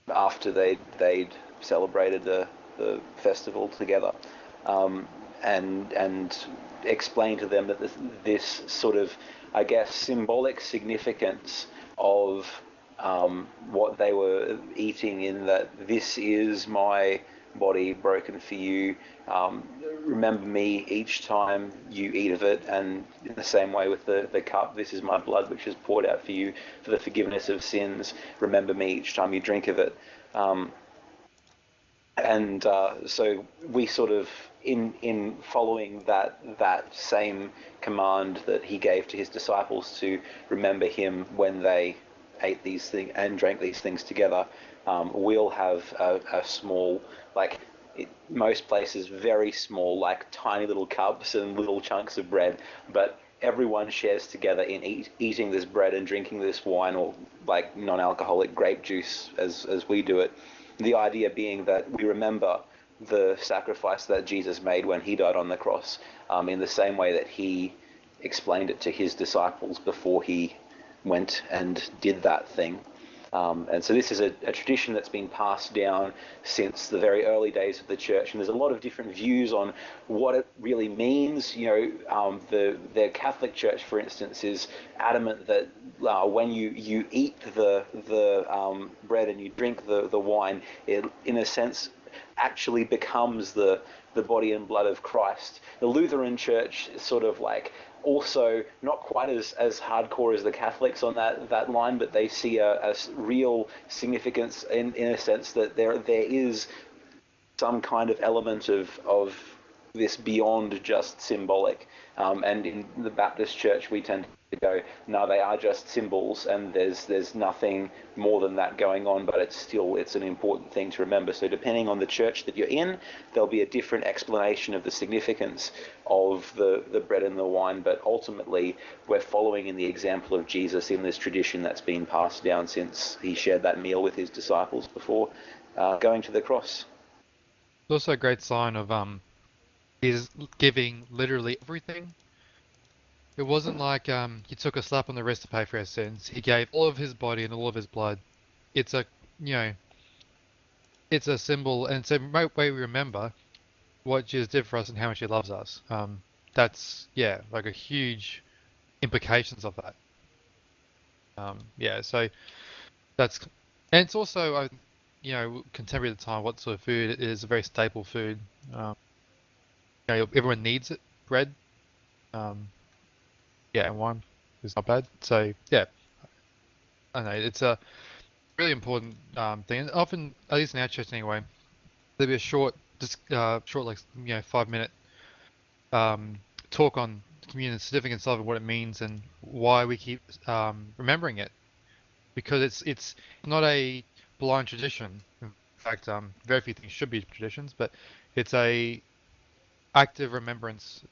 [SPEAKER 5] after they'd celebrated the festival together, and explained to them that this sort of, I guess, symbolic significance of what they were eating, in that this is my body broken for you. Remember me each time you eat of it, and in the same way with the cup, this is my blood which is poured out for you for the forgiveness of sins. Remember me each time you drink of it. So we sort of, in following that same command that he gave to his disciples to remember him when they ate these things and drank these things together, we'll have a small, like most places, very small, like tiny little cups and little chunks of bread, but everyone shares together in eating this bread and drinking this wine, or like non-alcoholic grape juice as we do it. The idea being that we remember the sacrifice that Jesus made when he died on the cross, in the same way that he explained it to his disciples before he went and did that thing. And so this is a tradition that's been passed down since the very early days of the church, and there's a lot of different views on what it really means. The Catholic Church, for instance, is adamant that when you eat the bread and you drink the wine, it, in a sense, actually becomes the body and blood of Christ. The Lutheran Church is sort of like also not quite as hardcore as the Catholics on that line, but they see a real significance in a sense that there is some kind of element of this beyond just symbolic. And in the Baptist Church, we tend to go, no, they are just symbols, and there's nothing more than that going on, but it's an important thing to remember. So depending on the church that you're in, there'll be a different explanation of the significance of the bread and the wine, but ultimately we're following in the example of Jesus in this tradition that's been passed down since he shared that meal with his disciples before going to the cross.
[SPEAKER 3] It's also a great sign of Jesus giving literally everything. It wasn't like he took a slap on the wrist to pay for our sins. He gave all of his body and all of his blood. It's a it's a symbol, and it's a way we remember what Jesus did for us and how much he loves us. That's like a huge implications of that. So that's, and it's also contemporary at the time. What sort of food it is, a very staple food. Everyone needs it. Bread, and wine is not bad. So I know it's a really important thing. And often, at least in our church anyway, there'll be a short, like 5-minute talk on communion significance of it, what it means, and why we keep remembering it. Because it's not a blind tradition. In fact, very few things should be traditions, but it's a active remembrance.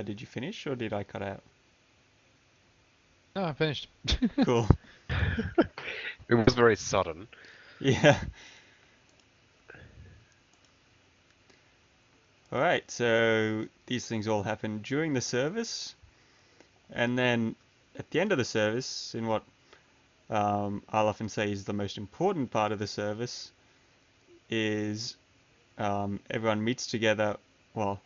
[SPEAKER 1] Did you finish or did I cut out?
[SPEAKER 3] No, I'm finished.
[SPEAKER 1] Cool.
[SPEAKER 2] It was very sudden.
[SPEAKER 1] Yeah. Alright, so these things all happen during the service, and then at the end of the service, in what I'll often say is the most important part of the service, is everyone meets together. Well,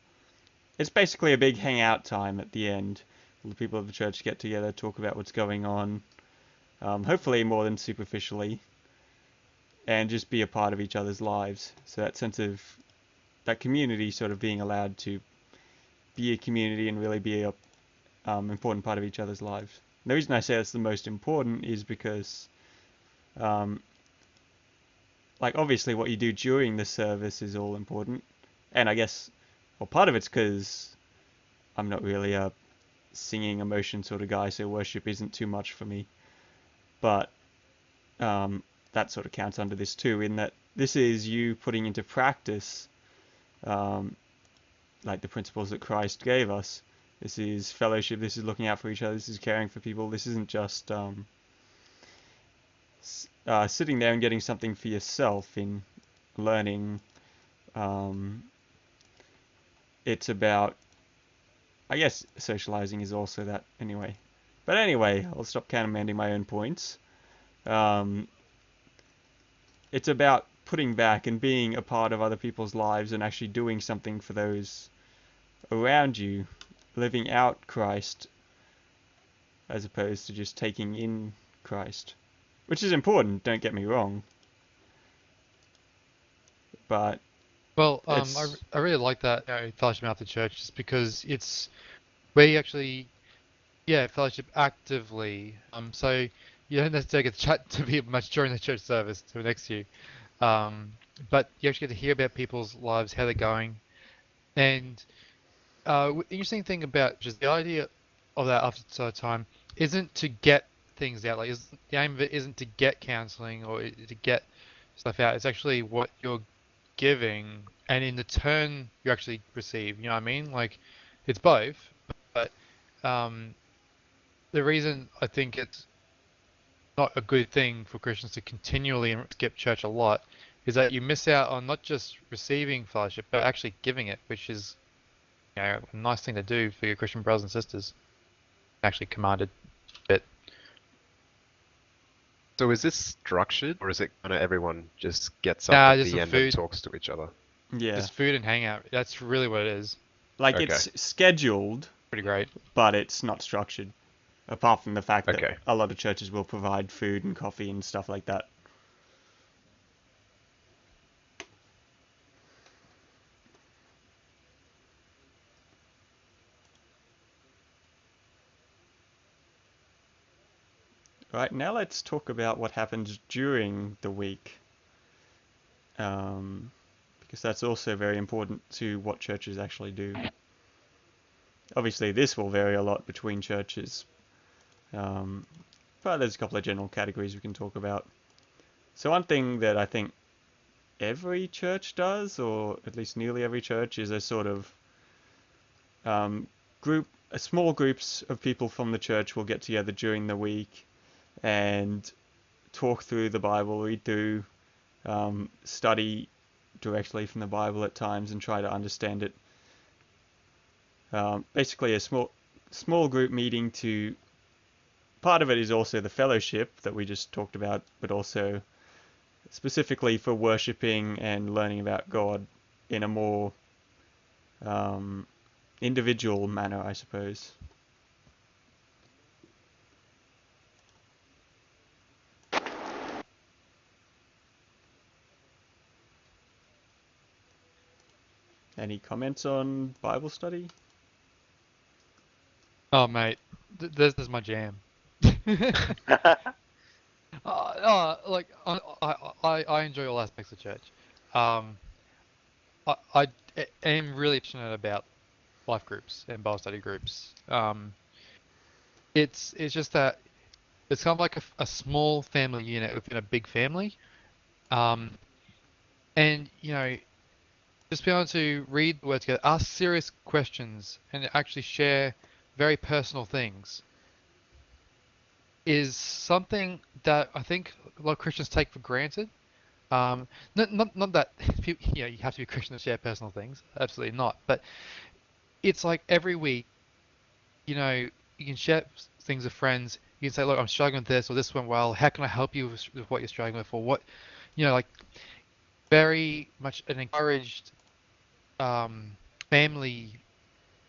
[SPEAKER 1] it's basically a big hangout time at the end. All the people of the church get together, talk about what's going on, hopefully more than superficially, and just be a part of each other's lives. So that sense of that community sort of being allowed to be a community and really be a important part of each other's lives. And the reason I say that's the most important is because like obviously what you do during the service is all important, and I guess part of it's because I'm not really a singing emotion sort of guy, so worship isn't too much for me, but that sort of counts under this too, in that this is you putting into practice like the principles that Christ gave us. This is fellowship, this is looking out for each other, this is caring for people. This isn't just sitting there and getting something for yourself in learning. It's about, I guess socializing is also that anyway. But anyway, I'll stop countermanding my own points. It's about putting back and being a part of other people's lives and actually doing something for those around you. living out Christ as opposed to just taking in Christ, which is important, don't get me wrong, but
[SPEAKER 3] Well,
[SPEAKER 1] it's
[SPEAKER 3] I really like that fellowship out the church just because it's where you actually, yeah, fellowship actively. So you don't necessarily get to chat to people much during the church service to next to you. But you actually get to hear about people's lives, how they're going. And interesting thing about just the idea of that after time isn't to get things out. Like, the aim of it isn't to get counseling or to get stuff out. It's actually what you're giving, and in the turn you actually receive. You know what I mean? Like, it's both. But um, the reason I think it's not a good thing for Christians to continually skip church a lot is that you miss out on not just receiving fellowship, but actually giving it, which is, a nice thing to do for your Christian brothers and sisters. Actually commanded a bit.
[SPEAKER 2] So is this structured, or is it kind of everyone just gets up
[SPEAKER 3] Nah,
[SPEAKER 2] at
[SPEAKER 3] just
[SPEAKER 2] the
[SPEAKER 3] some
[SPEAKER 2] end and
[SPEAKER 3] food,
[SPEAKER 2] talks to each other?
[SPEAKER 1] yeah,
[SPEAKER 3] just food and hangout. That's really what it is.
[SPEAKER 1] like
[SPEAKER 2] Okay.
[SPEAKER 1] it's scheduled,
[SPEAKER 3] Pretty great.
[SPEAKER 1] but it's not structured. Apart from the fact that
[SPEAKER 2] Okay.
[SPEAKER 1] a lot of churches will provide food and coffee and stuff like that. Right, now let's talk about what happens during the week. Because that's also very important to what churches actually do. Obviously, this will vary a lot between churches, but there's a couple of general categories we can talk about. So one thing that I think every church does, or at least nearly every church, is a sort of small groups of people from the church will get together during the week and talk through the Bible, read through, study directly from the Bible at times and try to understand it. Basically a small group meeting to, part of it is also the fellowship that we just talked about, but also specifically for worshipping and learning about God in a more individual manner, I suppose. Any comments on Bible study?
[SPEAKER 3] Oh, mate, this is my jam. Like I enjoy all aspects of church. Um, I am really passionate about life groups and Bible study groups. It's just that it's kind of like a small family unit within a big family. Um, and just be able to read the word together, ask serious questions, and actually share very personal things is something that I think a lot of Christians take for granted. Not that you have to be a Christian to share personal things. Absolutely not. But it's like every week, you can share things with friends. You can say, "Look, I'm struggling with this, or this went well. How can I help you with what you're struggling with, or what?" Like very much an encouraged family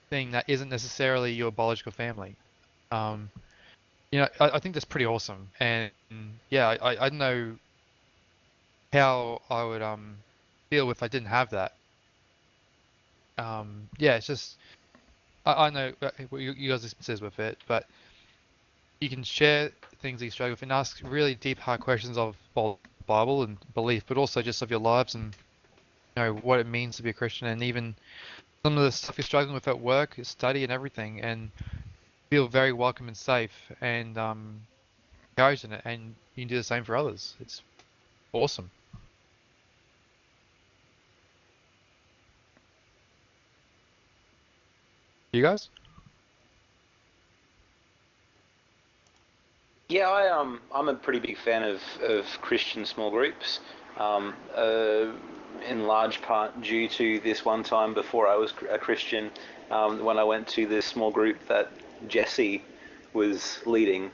[SPEAKER 3] thing that isn't necessarily your biological family. Um, I think that's pretty awesome. And yeah, I don't know how I would feel if I didn't have that. Yeah, it's just I know what you guys' experiences with it, but you can share things that you struggle with and ask really deep, hard questions of Bible and belief, but also just of your lives and what it means to be a Christian, and even some of the stuff you're struggling with at work, study, and everything, and feel very welcome and safe and encouraged in it. And you can do the same for others. It's awesome. You guys?
[SPEAKER 5] Yeah, I'm a pretty big fan of Christian small groups. In large part due to this one time before I was a Christian, when I went to this small group that Jesse was leading,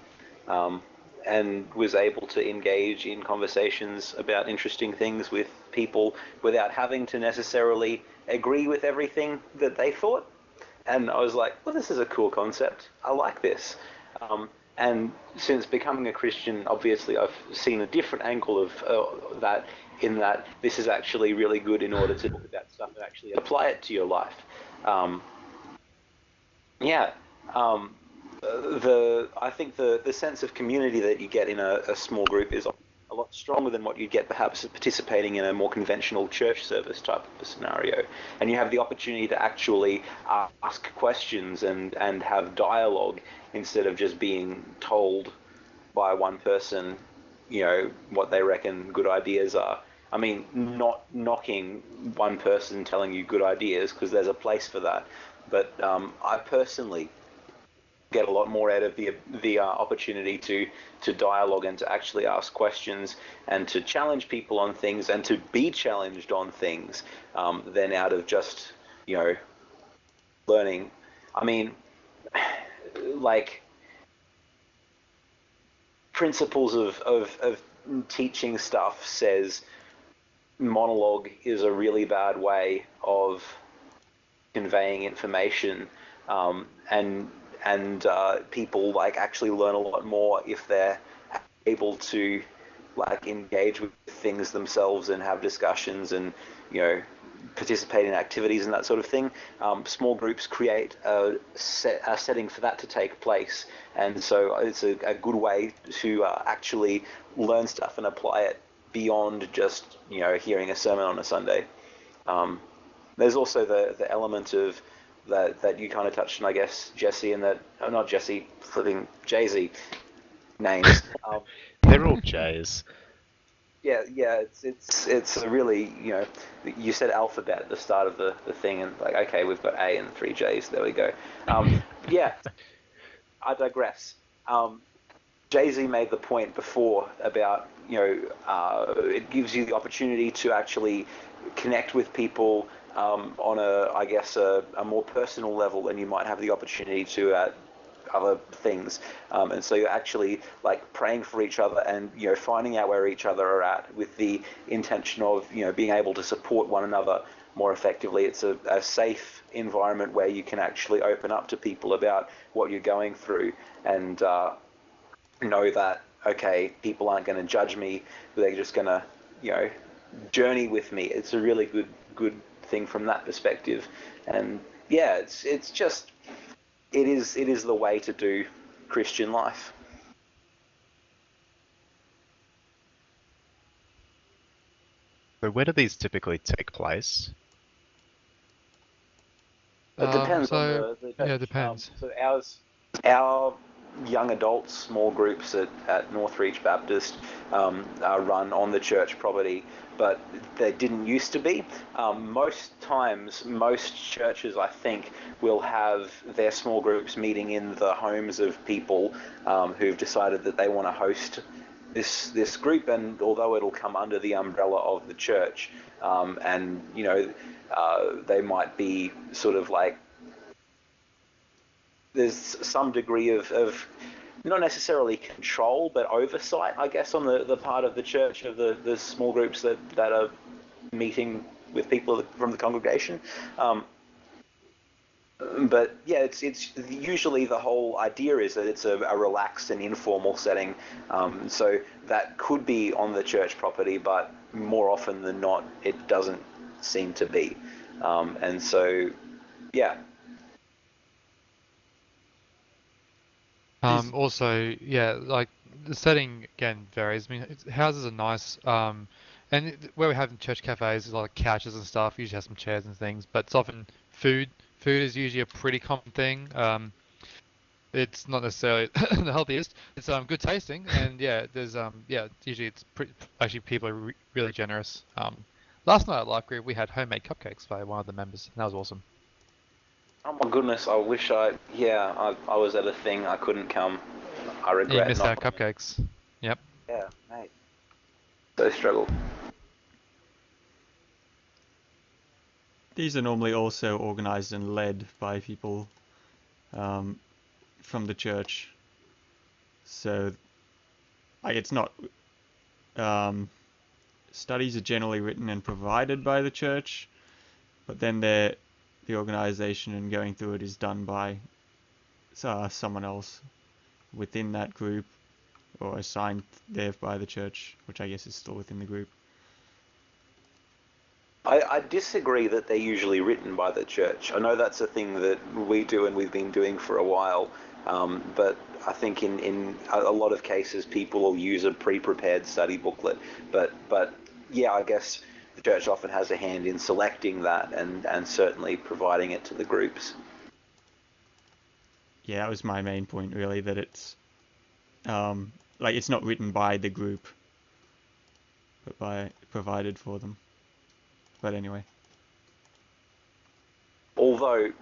[SPEAKER 5] and was able to engage in conversations about interesting things with people without having to necessarily agree with everything that they thought. And I was like, well, this is a cool concept. I like this. And since becoming a Christian, obviously, I've seen a different angle of that, in that this is actually really good in order to look at that stuff and actually apply it to your life. Um, yeah. Um, I think the sense of community that you get in a small group is a lot stronger than what you'd get perhaps participating in a more conventional church service type of scenario. And you have the opportunity to actually ask questions and have dialogue instead of just being told by one person, what they reckon good ideas are. I mean, not knocking one person telling you good ideas, because there's a place for that. But I personally get a lot more out of the opportunity to dialogue and to actually ask questions and to challenge people on things and to be challenged on things, than out of just learning. I mean, like, principles of teaching stuff says monologue is a really bad way of conveying information, and people like actually learn a lot more if they're able to like engage with things themselves and have discussions and participate in activities and that sort of thing. Small groups create a setting for that to take place, and so it's a good way to actually learn stuff and apply it beyond just hearing a sermon on a Sunday. There's also the element of that you kind of touched on, I guess, Jesse, and that not Jesse, flipping Jay-Z names.
[SPEAKER 2] They're all J's.
[SPEAKER 5] Yeah, it's a really, you said alphabet at the start of the thing, and like, okay, we've got A and 3 J's, there we go. Yeah, I digress. Jay-Z made the point before about, it gives you the opportunity to actually connect with people on I guess, a more personal level than you might have the opportunity to at other things. And so you're actually like praying for each other and, finding out where each other are at with the intention of, being able to support one another more effectively. It's a safe environment where you can actually open up to people about what you're going through and know that, okay, people aren't going to judge me, they're just going to, journey with me. It's a really good thing from that perspective. And yeah, it's just, it is the way to do Christian life.
[SPEAKER 2] So where do these typically take place?
[SPEAKER 5] It depends on
[SPEAKER 3] So
[SPEAKER 5] the
[SPEAKER 3] yeah,
[SPEAKER 5] church.
[SPEAKER 3] it depends.
[SPEAKER 5] So our young adults small groups at Northreach Baptist are run on the church property, but they didn't used to be. Most times, most churches, I think, will have their small groups meeting in the homes of people who've decided that they want to host this group, and although it'll come under the umbrella of the church, and they might be sort of like, there's some degree of not necessarily control, but oversight, I guess, on the part of the church of the small groups that are meeting with people from the congregation. But yeah, it's usually the whole idea is that it's a relaxed and informal setting. So that could be on the church property, but more often than not, it doesn't seem to be. And so, yeah.
[SPEAKER 3] Also, yeah, like the setting again varies. I mean, houses are nice, and where we have in church cafes, there's a lot of couches and stuff. Usually have some chairs and things, but it's often food. Food is usually a pretty common thing. It's not necessarily the healthiest. It's good tasting, and yeah, there's yeah, usually it's actually people are really generous. Last night at Life Group we had homemade cupcakes by one of the members, and that was awesome.
[SPEAKER 5] Oh my goodness, I wish I was at a thing, I couldn't come. I
[SPEAKER 3] Yeah, you
[SPEAKER 5] regret
[SPEAKER 3] missed
[SPEAKER 5] not
[SPEAKER 3] out
[SPEAKER 5] coming.
[SPEAKER 3] cupcakes. Yep.
[SPEAKER 5] Yeah, mate. So struggle.
[SPEAKER 1] These are normally also organized and led by people um, from the church. So, like, it's not. Um, Studies are generally written and provided by the church, but then they're the organization and going through it is done by someone else within that group or assigned there by the church, which I guess is still within the group.
[SPEAKER 5] I disagree that they're usually written by the church. I know that's a thing that we do and we've been doing for a while, but I think in a lot of cases people will use a pre-prepared study booklet. But yeah, I guess the church often has a hand in selecting that and certainly providing it to the groups.
[SPEAKER 1] Yeah, that was my main point really, that it's like it's not written by the group, but provided for them. But anyway.
[SPEAKER 5] Although,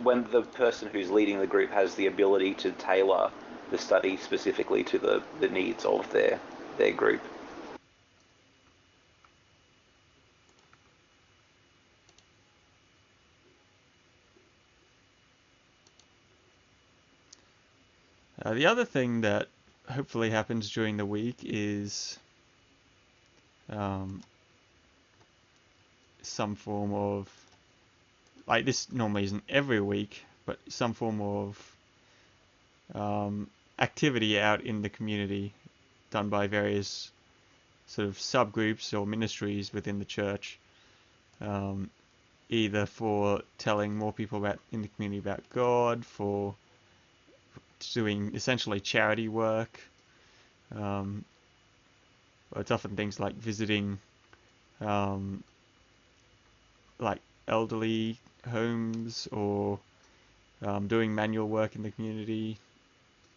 [SPEAKER 5] when the person who's leading the group has the ability to tailor the study specifically to the needs of their group.
[SPEAKER 1] The other thing that hopefully happens during the week is some form of, like this normally isn't every week, but some form of activity out in the community done by various sort of subgroups or ministries within the church, either for telling more people about in the community about God, for doing essentially charity work. It's often things like visiting like elderly homes, or doing manual work in the community,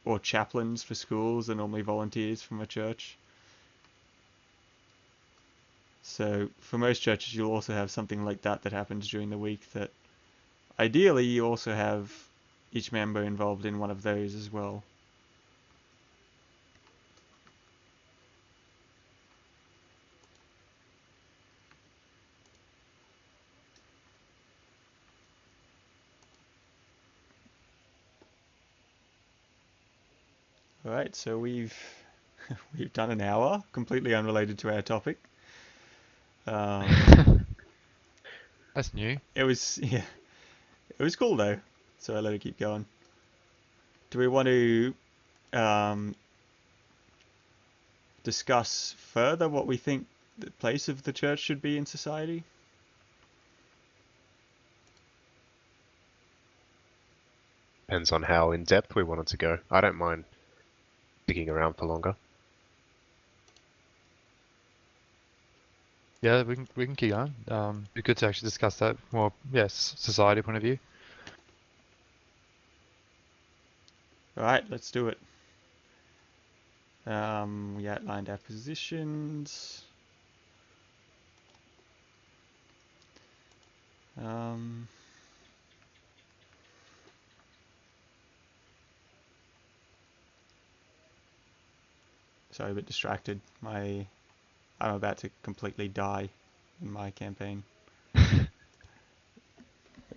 [SPEAKER 1] or chaplains for schools are normally volunteers from a church. So for most churches you'll also have something like that happens during the week, that ideally you also have each member involved in one of those as well. Alright, so we've done an hour, completely unrelated to our topic.
[SPEAKER 3] That's new.
[SPEAKER 1] It was cool though, so I let it keep going. Do we want to discuss further what we think the place of the church should be in society?
[SPEAKER 2] Depends on how in depth we wanted to go. I don't mind sticking around for longer.
[SPEAKER 3] Yeah, we can keep going. Be good to actually discuss that more. Yes, society point of view.
[SPEAKER 1] Alright, let's do it. We outlined our positions. Sorry, a bit distracted. I'm about to completely die in my campaign. I'm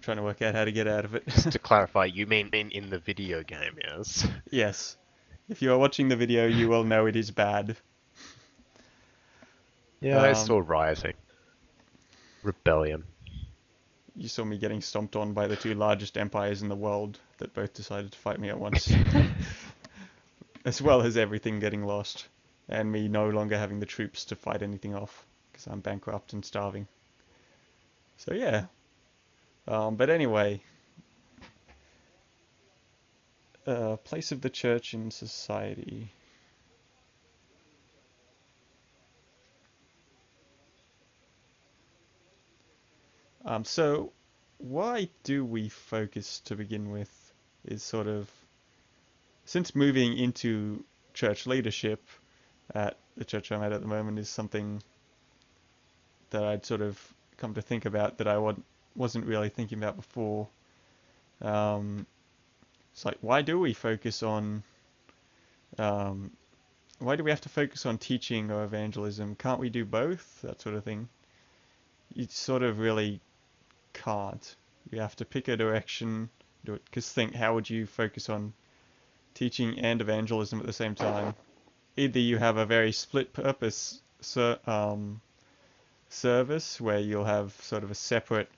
[SPEAKER 1] trying to work out how to get out of it.
[SPEAKER 2] Just to clarify, you mean in the video game, yes?
[SPEAKER 1] Yes. If you are watching the video, you will know it is bad.
[SPEAKER 2] Yeah, I saw rioting. Rebellion.
[SPEAKER 1] You saw me getting stomped on by the two largest empires in the world that both decided to fight me at once. As well as everything getting lost, and me no longer having the troops to fight anything off, because I'm bankrupt and starving. So yeah. But anyway, place of the church in society. So why do we focus to begin with is sort of, since moving into church leadership at the church I'm at the moment is something that I'd sort of come to think about that I wasn't really thinking about before. It's like, why do we focus on, why do we have to focus on teaching or evangelism? Can't we do both? That sort of thing. You sort of really can't. You have to pick a direction, do it. Because think, how would you focus on teaching and evangelism at the same time? Either you have a very split purpose service where you'll have sort of a separate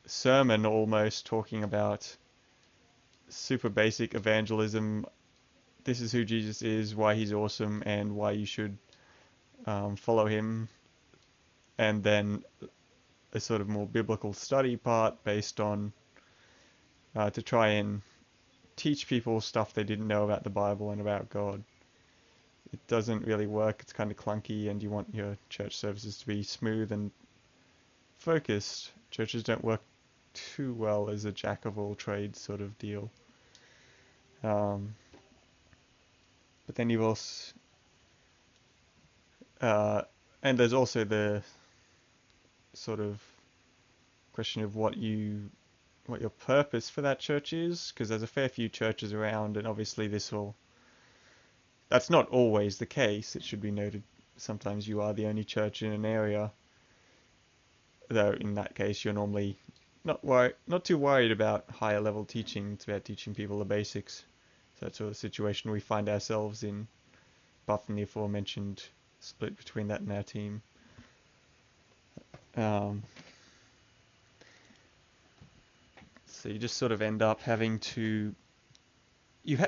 [SPEAKER 1] sermon almost talking about super basic evangelism. This is who Jesus is, why he's awesome, and why you should follow him. And then a sort of more biblical study part based on to try and teach people stuff they didn't know about the Bible and about God. It doesn't really work. It's kind of clunky, and you want your church services to be smooth and focused. Churches don't work too well as a jack of all trades sort of deal. But then you've also, and there's also the sort of question of what your purpose for that church is, because there's a fair few churches around, and obviously that's not always the case. It should be noted. Sometimes you are the only church in an area, though in that case you're normally not too worried about higher level teaching. It's about teaching people the basics. So that's sort of the situation we find ourselves in, apart from the aforementioned split between that and our team. So you just sort of end up having to,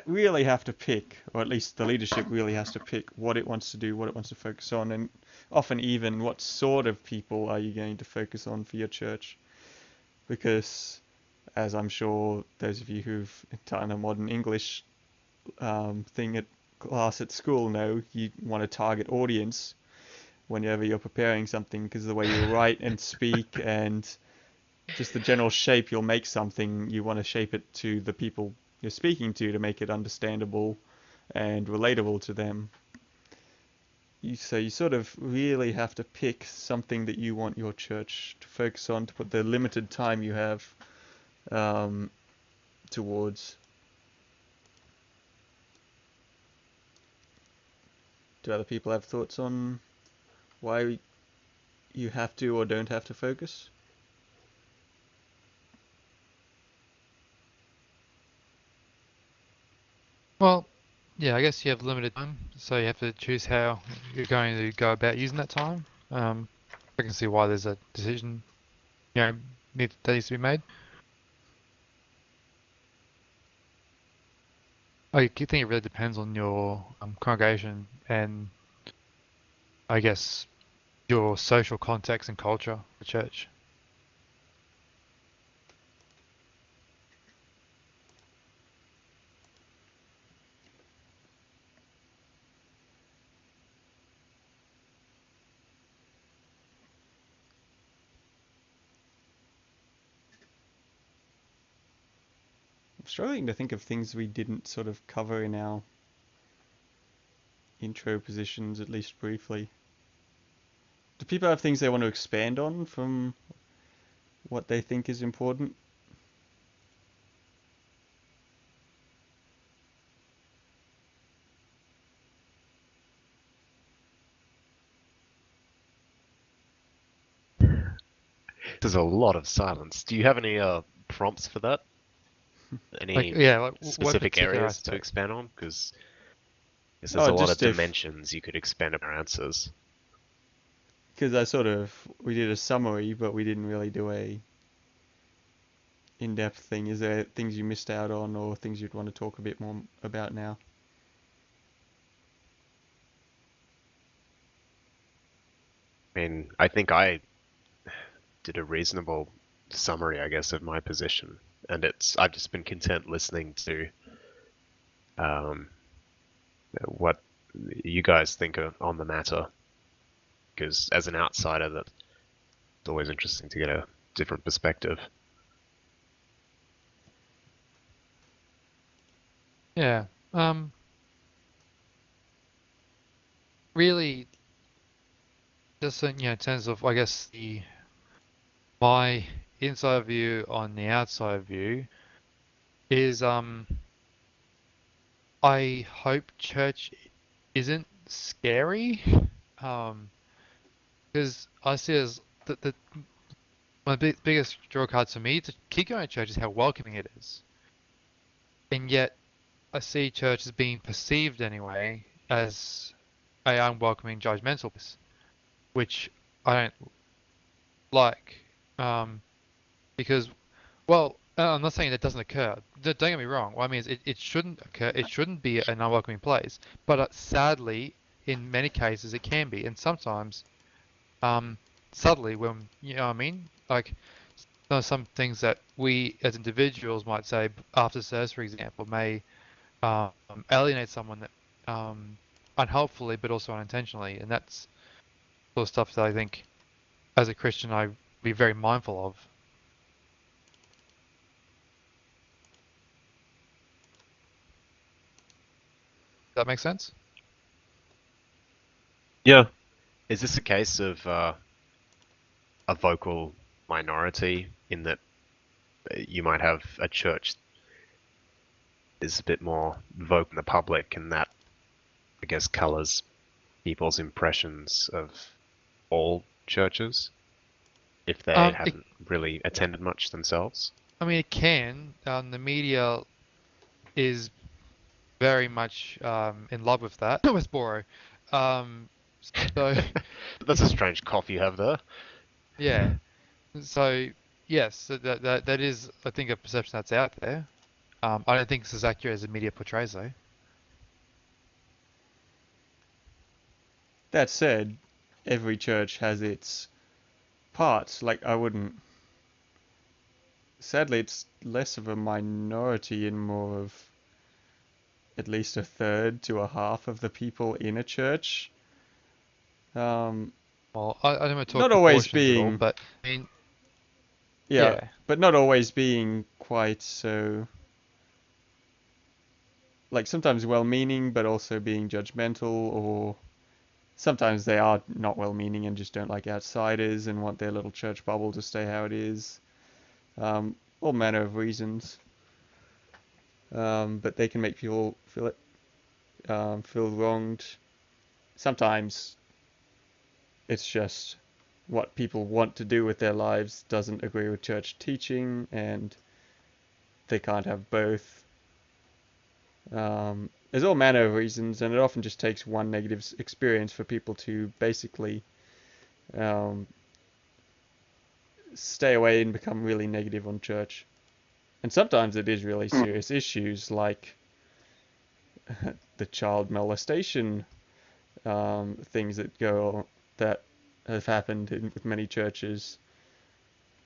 [SPEAKER 1] really have to pick, or at least the leadership really has to pick what it wants to do, what it wants to focus on, and often even what sort of people are you going to focus on for your church. Because, as I'm sure those of you who've done a modern English thing at class at school know, you want a target audience whenever you're preparing something, because the way you write and speak and just the general shape you'll make something, you want to shape it to the people you're speaking to make it understandable and relatable to them. So you sort of really have to pick something that you want your church to focus on, to put the limited time you have towards. Do other people have thoughts on why you have to or don't have to focus?
[SPEAKER 3] Well, yeah, I guess you have limited time, so you have to choose how you're going to go about using that time. I can see why there's a decision, that needs to be made. I think it really depends on your congregation and, I guess, your social context and culture, the church.
[SPEAKER 1] I'm struggling to think of things we didn't sort of cover in our intro positions, at least briefly. Do people have things they want to expand on from what they think is important?
[SPEAKER 2] There's a lot of silence. Do you have any prompts for that? Any
[SPEAKER 3] What
[SPEAKER 2] specific
[SPEAKER 3] particular
[SPEAKER 2] areas to
[SPEAKER 3] aspect?
[SPEAKER 2] expand on? Because there's
[SPEAKER 1] Oh,
[SPEAKER 2] a lot of
[SPEAKER 1] just
[SPEAKER 2] dimensions you could expand on our answers.
[SPEAKER 1] because we did a summary, but we didn't really do a in-depth thing. Is there things you missed out on, or things you'd want to talk a bit more about now?
[SPEAKER 2] I mean, I think I did a reasonable summary, I guess, of my position, and I've just been content listening to what you guys think on the matter, because as an outsider, that's always interesting to get a different perspective.
[SPEAKER 3] Yeah. Really, just in terms of, I guess, my inside view on the outside view is I hope church isn't scary. Because I see as the my biggest draw card to me to keep going to church is how welcoming it is. And yet I see church as being perceived anyway as a unwelcoming, judgmental place, which I don't like. because, well, I'm not saying that doesn't occur. Don't get me wrong. What I mean is it shouldn't occur. It shouldn't be an unwelcoming place. But sadly, in many cases, it can be, and sometimes, um, subtly, when you know what I mean, like there are some things that we as individuals might say after service, for example, may um, alienate someone that unhelpfully, but also unintentionally, and that's sort of stuff that I think as a Christian I be very mindful of. Does that make sense?
[SPEAKER 2] Yeah. Is this a case of a vocal minority in that you might have a church that is a bit more vocal in the public, and that, I guess, colours people's impressions of all churches if they
[SPEAKER 3] It,
[SPEAKER 2] haven't really attended much themselves?
[SPEAKER 3] I mean, it can. The media is very much in love with that. With Boro. Um, so
[SPEAKER 2] That's a strange cough you have there.
[SPEAKER 3] yeah. So yes, that is I think a perception that's out there. I don't think it's as accurate as the media portrays though.
[SPEAKER 1] That said, every church has its parts. Like, I wouldn't. Sadly, it's less of a minority and more of at least a third to a half of the people in a church. Um,
[SPEAKER 3] Well, I don't want to talk
[SPEAKER 1] Not always
[SPEAKER 3] proportions at all,
[SPEAKER 1] being,
[SPEAKER 3] but I mean,
[SPEAKER 1] yeah,
[SPEAKER 3] yeah.
[SPEAKER 1] but not always being quite so, like sometimes well-meaning, but also being judgmental, or sometimes they are not well-meaning and just don't like outsiders and want their little church bubble to stay how it is. All manner of reasons. But they can make people feel wronged. Sometimes it's just what people want to do with their lives doesn't agree with church teaching, and they can't have both. There's all manner of reasons, and it often just takes one negative experience for people to basically um, stay away and become really negative on church. And sometimes it is really serious issues like the child molestation things that have happened with many churches.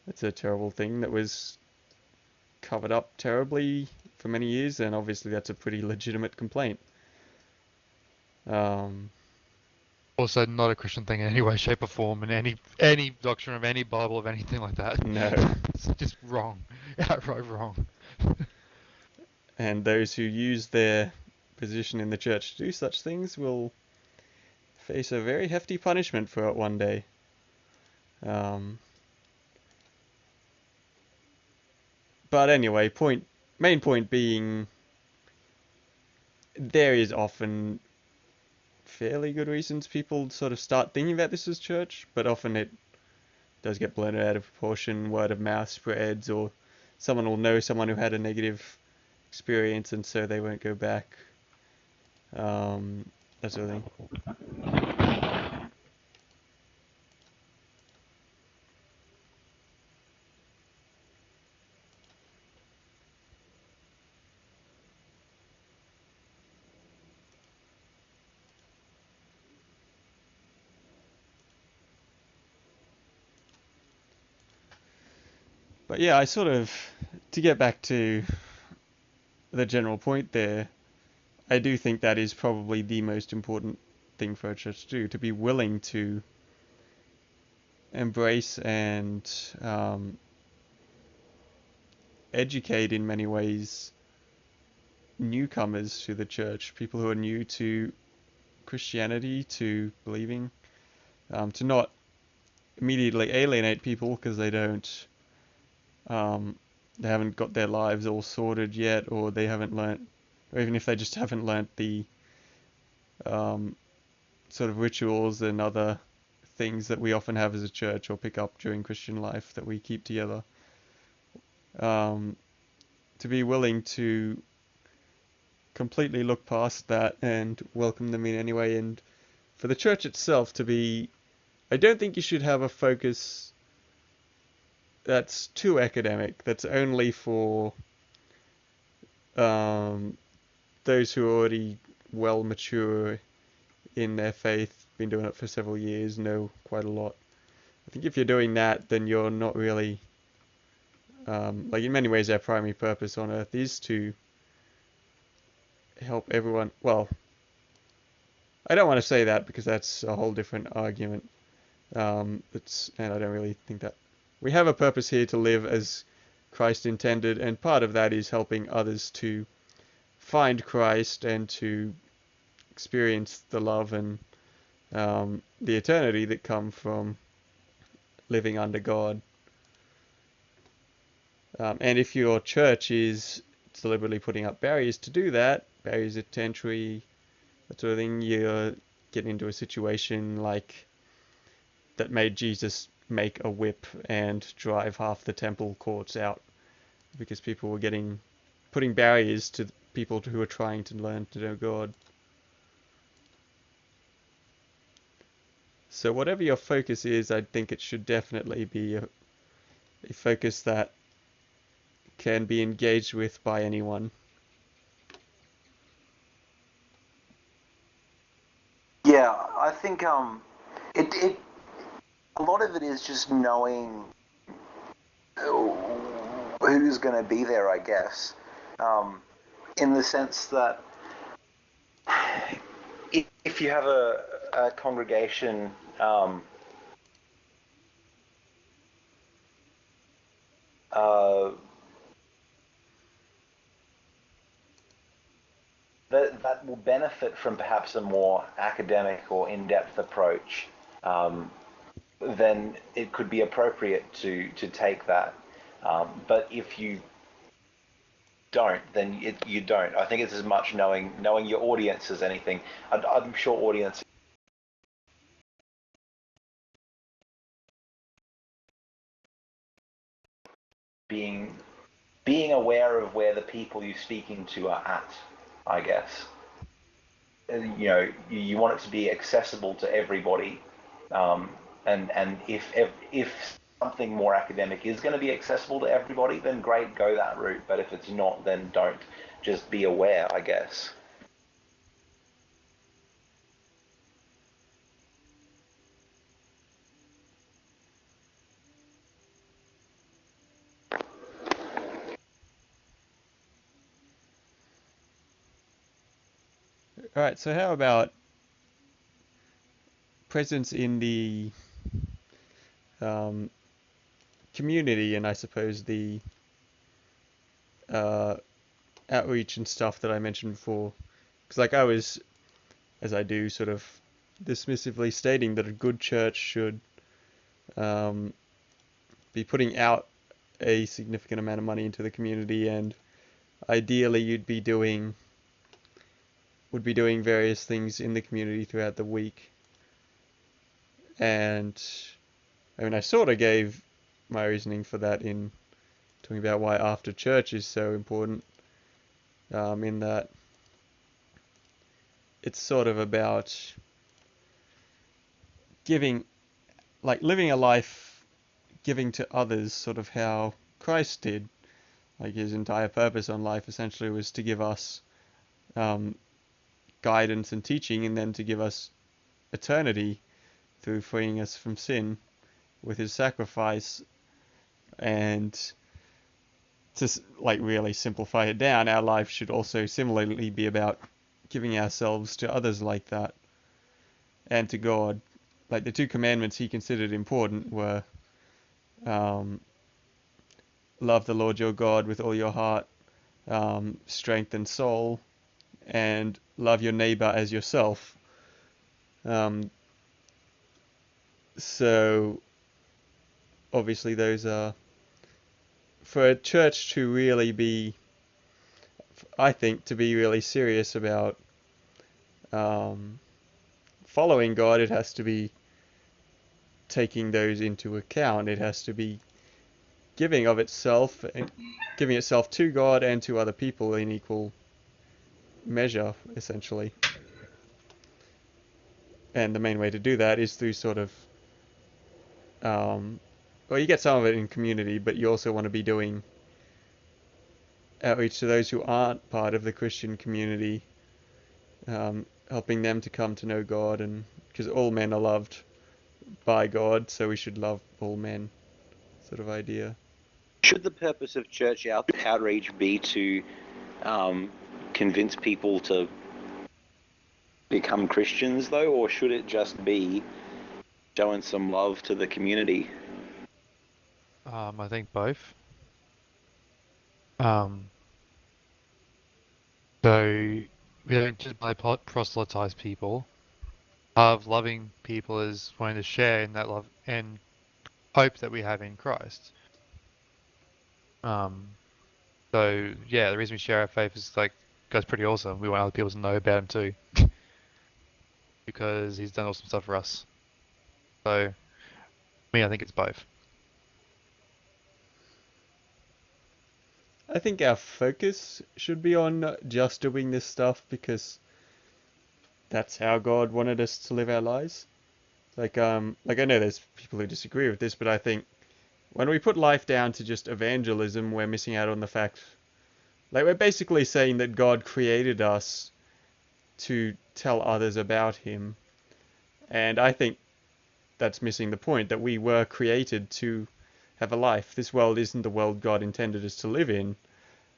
[SPEAKER 1] It's a terrible thing that was covered up terribly for many years, and obviously that's a pretty legitimate complaint. Um,
[SPEAKER 3] Also, not a Christian thing in any way, shape, or form, in any doctrine of any Bible of anything like that.
[SPEAKER 1] no.
[SPEAKER 3] It's just wrong, outright wrong.
[SPEAKER 1] And those who use their position in the church to do such things will face a very hefty punishment for it one day. Um, but anyway, main point being, there is often fairly good reasons people sort of start thinking about this as church, but often it does get blown out of proportion. Word of mouth spreads, or someone will know someone who had a negative experience, and so they won't go back. That sort of thing. But yeah, to get back to the general point there, I do think that is probably the most important thing for a church to do, to be willing to embrace and educate in many ways newcomers to the church, people who are new to Christianity, to believing, to not immediately alienate people because um, they haven't got their lives all sorted yet, or they haven't learnt, or even if they just haven't learnt the um, sort of rituals and other things that we often have as a church or pick up during Christian life that we keep together. Um, to be willing to completely look past that and welcome them in anyway, and for the church itself to be, I don't think you should have a focus that's too academic. That's only for um, those who are already well mature in their faith, been doing it for several years, know quite a lot. I think if you're doing that, then you're not really like in many ways our primary purpose on earth is to help everyone. Well, I don't want to say that because that's a whole different argument. And I don't really think that we have a purpose here to live as Christ intended, and part of that is helping others to find Christ and to experience the love and the eternity that come from living under God. And if your church is deliberately putting up barriers to do that, barriers to entry, that sort of thing, you're getting into a situation like that made Jesus make a whip and drive half the temple courts out because people were putting barriers to people who are trying to learn to know God. So whatever your focus is, I think it should definitely be a focus that can be engaged with by anyone.
[SPEAKER 5] Yeah, I think it a lot of it is just knowing who's going to be there, I guess, in the sense that if you have a congregation, that will benefit from perhaps a more academic or in-depth approach, then it could be appropriate to take that. But if you don't, then you don't. I think it's as much knowing your audience as anything. I'm sure audience being aware of where the people you're speaking to are at, I guess. You know, you want it to be accessible to everybody, and if something more academic is going to be accessible to everybody, then great, go that route. But if it's not, then don't. Just be aware, I guess.
[SPEAKER 1] Alright, so how about presence in the um, community and I suppose the uh, outreach and stuff that I mentioned before? Because like I was, as I do, sort of dismissively stating that a good church should um, be putting out a significant amount of money into the community, and ideally would be doing various things in the community throughout the week. And I mean, I sort of gave my reasoning for that in talking about why after church is so important, in that it's sort of about giving, like living a life giving to others, sort of how Christ did. Like his entire purpose on life essentially was to give us um, guidance and teaching, and then to give us eternity through freeing us from sin with his sacrifice. And to like really simplify it down, our life should also similarly be about giving ourselves to others like that and to God. Like the two commandments he considered important were um, love the Lord your God with all your heart, strength and soul, and love your neighbor as yourself. Um, so obviously those are for a church to really be, I think, to be really serious about um, following God, it has to be taking those into account. It has to be giving of itself and giving itself to God and to other people in equal measure, essentially. And the main way to do that is through sort of um, well, you get some of it in community, but you also want to be doing outreach to those who aren't part of the Christian community, helping them to come to know God, and because all men are loved by God, so we should love all men, sort of idea.
[SPEAKER 5] Should the purpose of church outreach be to convince people to become Christians, though, or should it just be showing some love to the community?
[SPEAKER 3] I think both. Um, so we don't just proselytize people. Part of loving people is wanting to share in that love and hope that we have in Christ. So yeah, the reason we share our faith is like God's pretty awesome. We want other people to know about him too, because he's done awesome stuff for us. So me, I think it's both.
[SPEAKER 1] I think our focus should be on just doing this stuff because that's how God wanted us to live our lives. Like I know there's people who disagree with this, but I think when we put life down to just evangelism, we're missing out on the fact, like we're basically saying that God created us to tell others about him. And I think that's missing the point, that we were created to have a life. This world isn't the world God intended us to live in.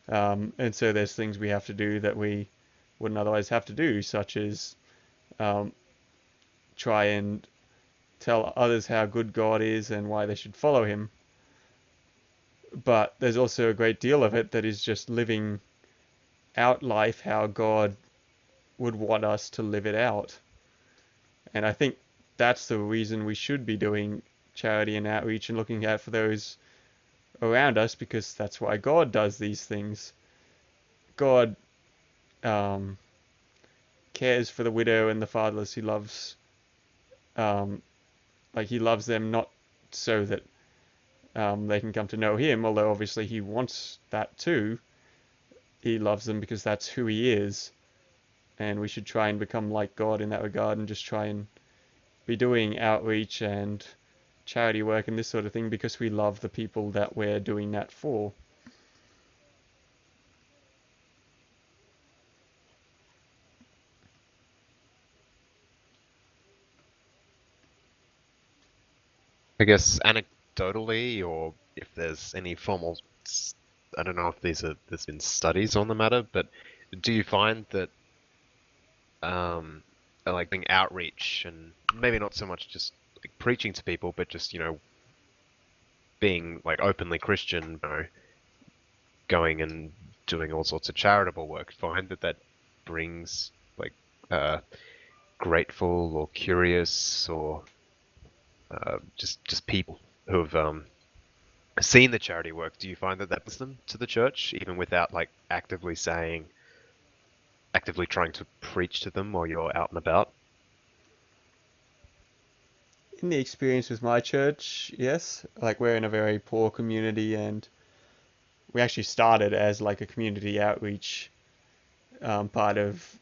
[SPEAKER 1] And so there's things we have to do that we wouldn't otherwise have to do, such as try and tell others how good God is and why they should follow him. But there's also a great deal of it that is just living out life how God would want us to live it out. And I think that's the reason we should be doing charity and outreach and looking out for those around us, because that's why God does these things. God cares for the widow and the fatherless. He loves, he loves them not so that they can come to know him, although obviously he wants that too. He loves them because that's who he is, and we should try and become like God in that regard and just try and be doing outreach and charity work and this sort of thing because we love the people that we're doing that for.
[SPEAKER 2] I guess anecdotally, or if there's any formal, I don't know if there's been studies on the matter, but do you find that like doing outreach and maybe not so much just like preaching to people, but just being like openly Christian, going and doing all sorts of charitable work, find that brings like grateful or curious or just people who have seen the charity work? Do you find that brings them to the church even without like actively trying to preach to them while you're out and about?
[SPEAKER 1] In the experience with my church, yes. Like we're in a very poor community, and we actually started as like a community outreach part of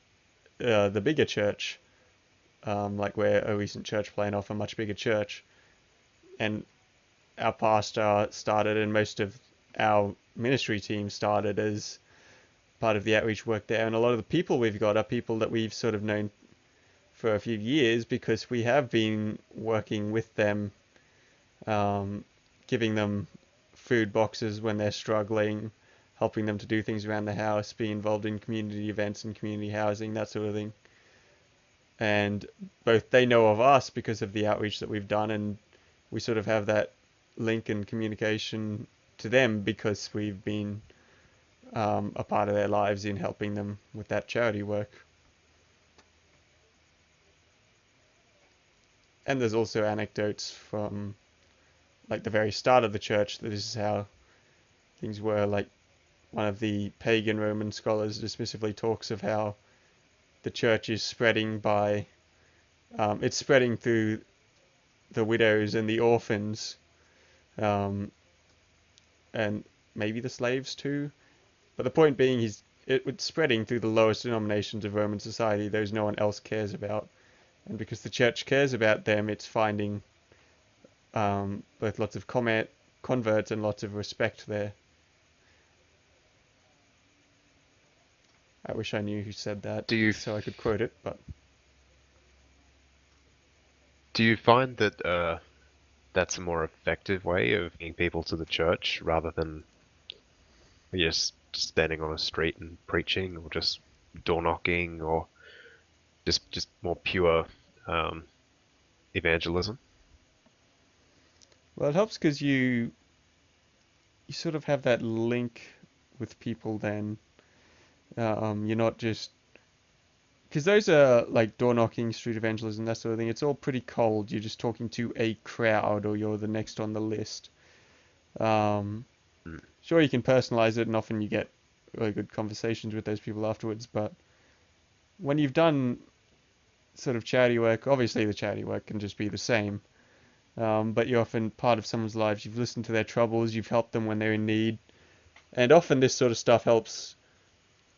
[SPEAKER 1] the bigger church. Like we're a recent church plant off a much bigger church, and our pastor started, and most of our ministry team started as part of the outreach work there. And a lot of the people we've got are people that we've sort of known for a few years because we have been working with them, giving them food boxes when they're struggling, helping them to do things around the house, be involved in community events and community housing, that sort of thing. And both they know of us because of the outreach that we've done, and we sort of have that link and communication to them because we've been a part of their lives in helping them with that charity work. And there's also anecdotes from like the very start of the church that this is how things were. Like one of the pagan Roman scholars dismissively talks of how the church is spreading by it's spreading through the widows and the orphans, um, and maybe the slaves too. But the point being, it's spreading through the lowest denominations of Roman society, those no one else cares about. And because the church cares about them, it's finding both lots of converts and lots of respect there. I wish I knew who said that
[SPEAKER 2] Do you
[SPEAKER 1] so I could quote it, but
[SPEAKER 2] do you find that that's a more effective way of getting people to the church rather than just standing on a street and preaching, or just door knocking, or just more pure evangelism?
[SPEAKER 1] well, it helps because you sort of have that link with people. Then you're not just because those are like door knocking, street evangelism, that sort of thing. It's all pretty cold. You're just talking to a crowd, or you're the next on the list. Um,
[SPEAKER 2] Mm.
[SPEAKER 1] sure, you can personalize it, and often you get really good conversations with those people afterwards. But when you've done sort of charity work, obviously the charity work can just be the same. But you're often part of someone's lives. You've listened to their troubles. You've helped them when they're in need, and often this sort of stuff helps.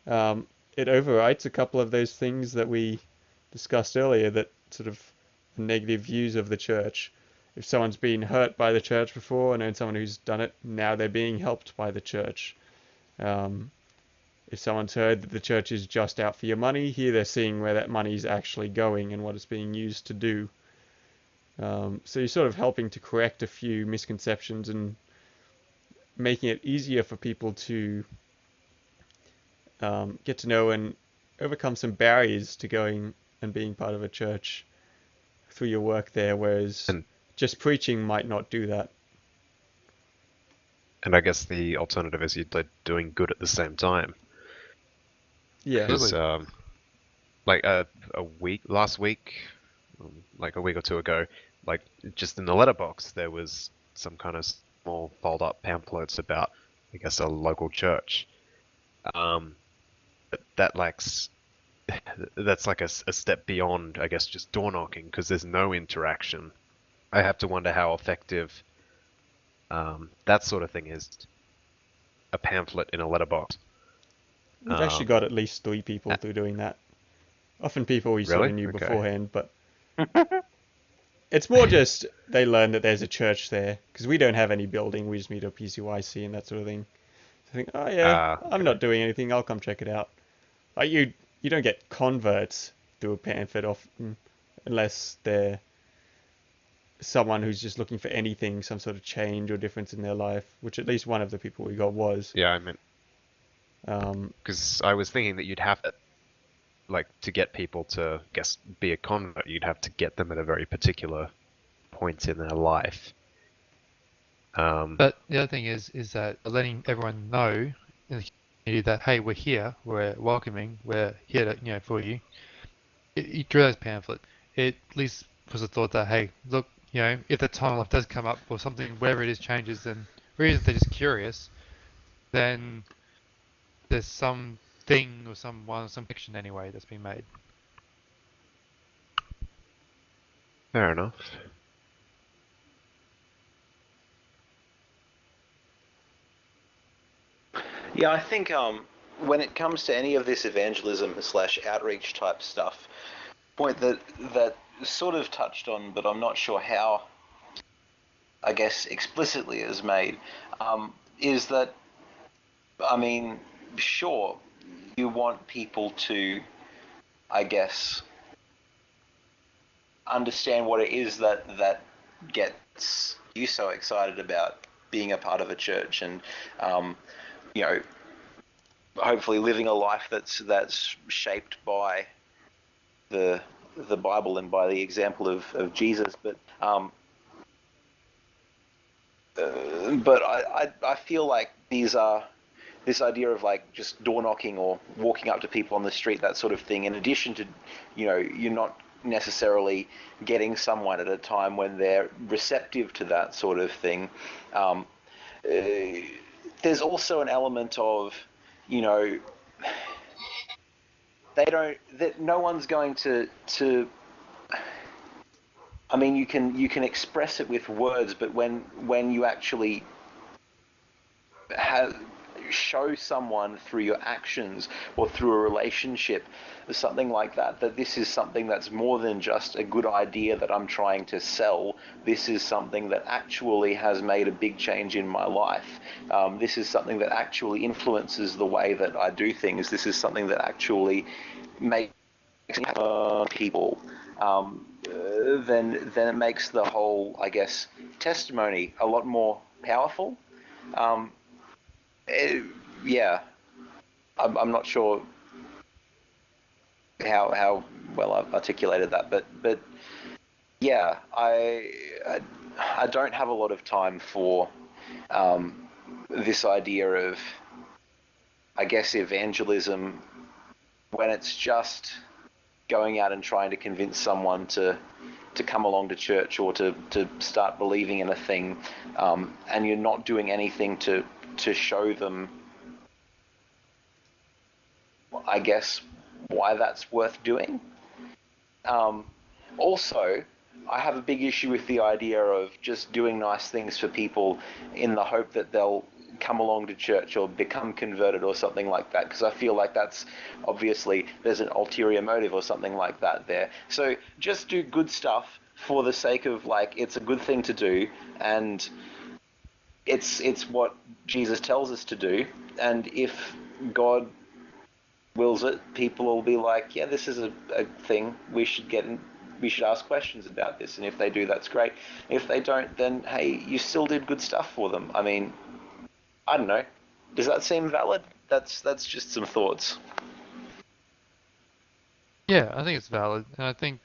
[SPEAKER 1] Um, it overwrites a couple of those things that we discussed earlier, that sort of negative views of the church. If someone's been hurt by the church before, and known someone who's done it, now they're being helped by the church. Um, if someone's heard that the church is just out for your money, here they're seeing where that money is actually going and what it's being used to do. So you're sort of helping to correct a few misconceptions and making it easier for people to get to know and overcome some barriers to going and being part of a church through your work there, whereas
[SPEAKER 2] And
[SPEAKER 1] just preaching might not do that.
[SPEAKER 2] and I guess the alternative is you're doing good at the same time.
[SPEAKER 1] Yeah.
[SPEAKER 2] Because
[SPEAKER 3] Absolutely.
[SPEAKER 2] like last week, like a week or two ago, like just in the letterbox there was some kind of small fold up pamphlets about, I guess, a local church. Um, that that's like a step beyond, I guess, just door knocking, because there's no interaction. I have to wonder how effective that sort of thing is. A pamphlet in a letterbox.
[SPEAKER 1] We've actually got at least 3 people
[SPEAKER 2] Uh,
[SPEAKER 1] through doing that. Often people we sort
[SPEAKER 2] really?
[SPEAKER 1] of knew
[SPEAKER 2] Okay.
[SPEAKER 1] beforehand, but it's more just they learn that there's a church there because we don't have any building. We just meet up PCYC and that sort of thing. So I think, oh yeah, I'm
[SPEAKER 2] Okay.
[SPEAKER 1] not doing anything. I'll come check it out. Like you don't get converts through a pamphlet often unless they're someone who's just looking for anything, some sort of change or difference in their life, which at least one of the people we got was.
[SPEAKER 2] Yeah, I meant
[SPEAKER 1] Um,
[SPEAKER 2] because I was thinking that you'd have to, like, to get people to, I guess, be a convert, you'd have to get them at a very particular point in their life.
[SPEAKER 3] But the other thing is that letting everyone know in the community that, hey, we're here, we're welcoming, we're here to, for you. You drew those pamphlet. It at least was a thought that, hey, look, if the time life does come up or something, whatever it is changes, then or even if they're just curious, then there's some thing or some fiction anyway that's been made.
[SPEAKER 2] Fair enough.
[SPEAKER 5] Yeah, I think when it comes to any of this evangelism slash outreach type stuff, point that sort of touched on, but I'm not sure how, I guess, explicitly is made, is that, I mean, sure, you want people to, I guess, understand what it is that gets you so excited about being a part of a church, and you know, hopefully living a life that's shaped by the Bible and by the example of Jesus. But I feel like this idea of like just door knocking or walking up to people on the street, that sort of thing, in addition to, you're not necessarily getting someone at a time when they're receptive to that sort of thing. There's also an element of, you know, that no one's going to. I mean, you can express it with words, but when you actually have show someone through your actions or through a relationship, something like that, that this is something that's more than just a good idea that I'm trying to sell. This is something that actually has made a big change in my life. This is something that actually influences the way that I do things. This is something that actually makes people. Then it makes the whole, I guess, testimony a lot more powerful. Yeah, I'm not sure how well I've articulated that, but yeah, I don't have a lot of time for this idea of, I guess, evangelism when it's just going out and trying to convince someone to come along to church or to start believing in a thing, and you're not doing anything to show them, I guess, why that's worth doing. Also, I have a big issue with the idea of just doing nice things for people in the hope that they'll come along to church or become converted or something like that, because I feel like that's obviously, there's an ulterior motive or something like that there. So just do good stuff for the sake of, like, it's a good thing to do, and it's what Jesus tells us to do, and if God wills it, people will be like, yeah, this is a thing, we should ask questions about this, and if they do, that's great. If they don't, then hey, you still did good stuff for them. I mean, I don't know. Does that seem valid? That's just some thoughts.
[SPEAKER 3] Yeah, I think it's valid, and I think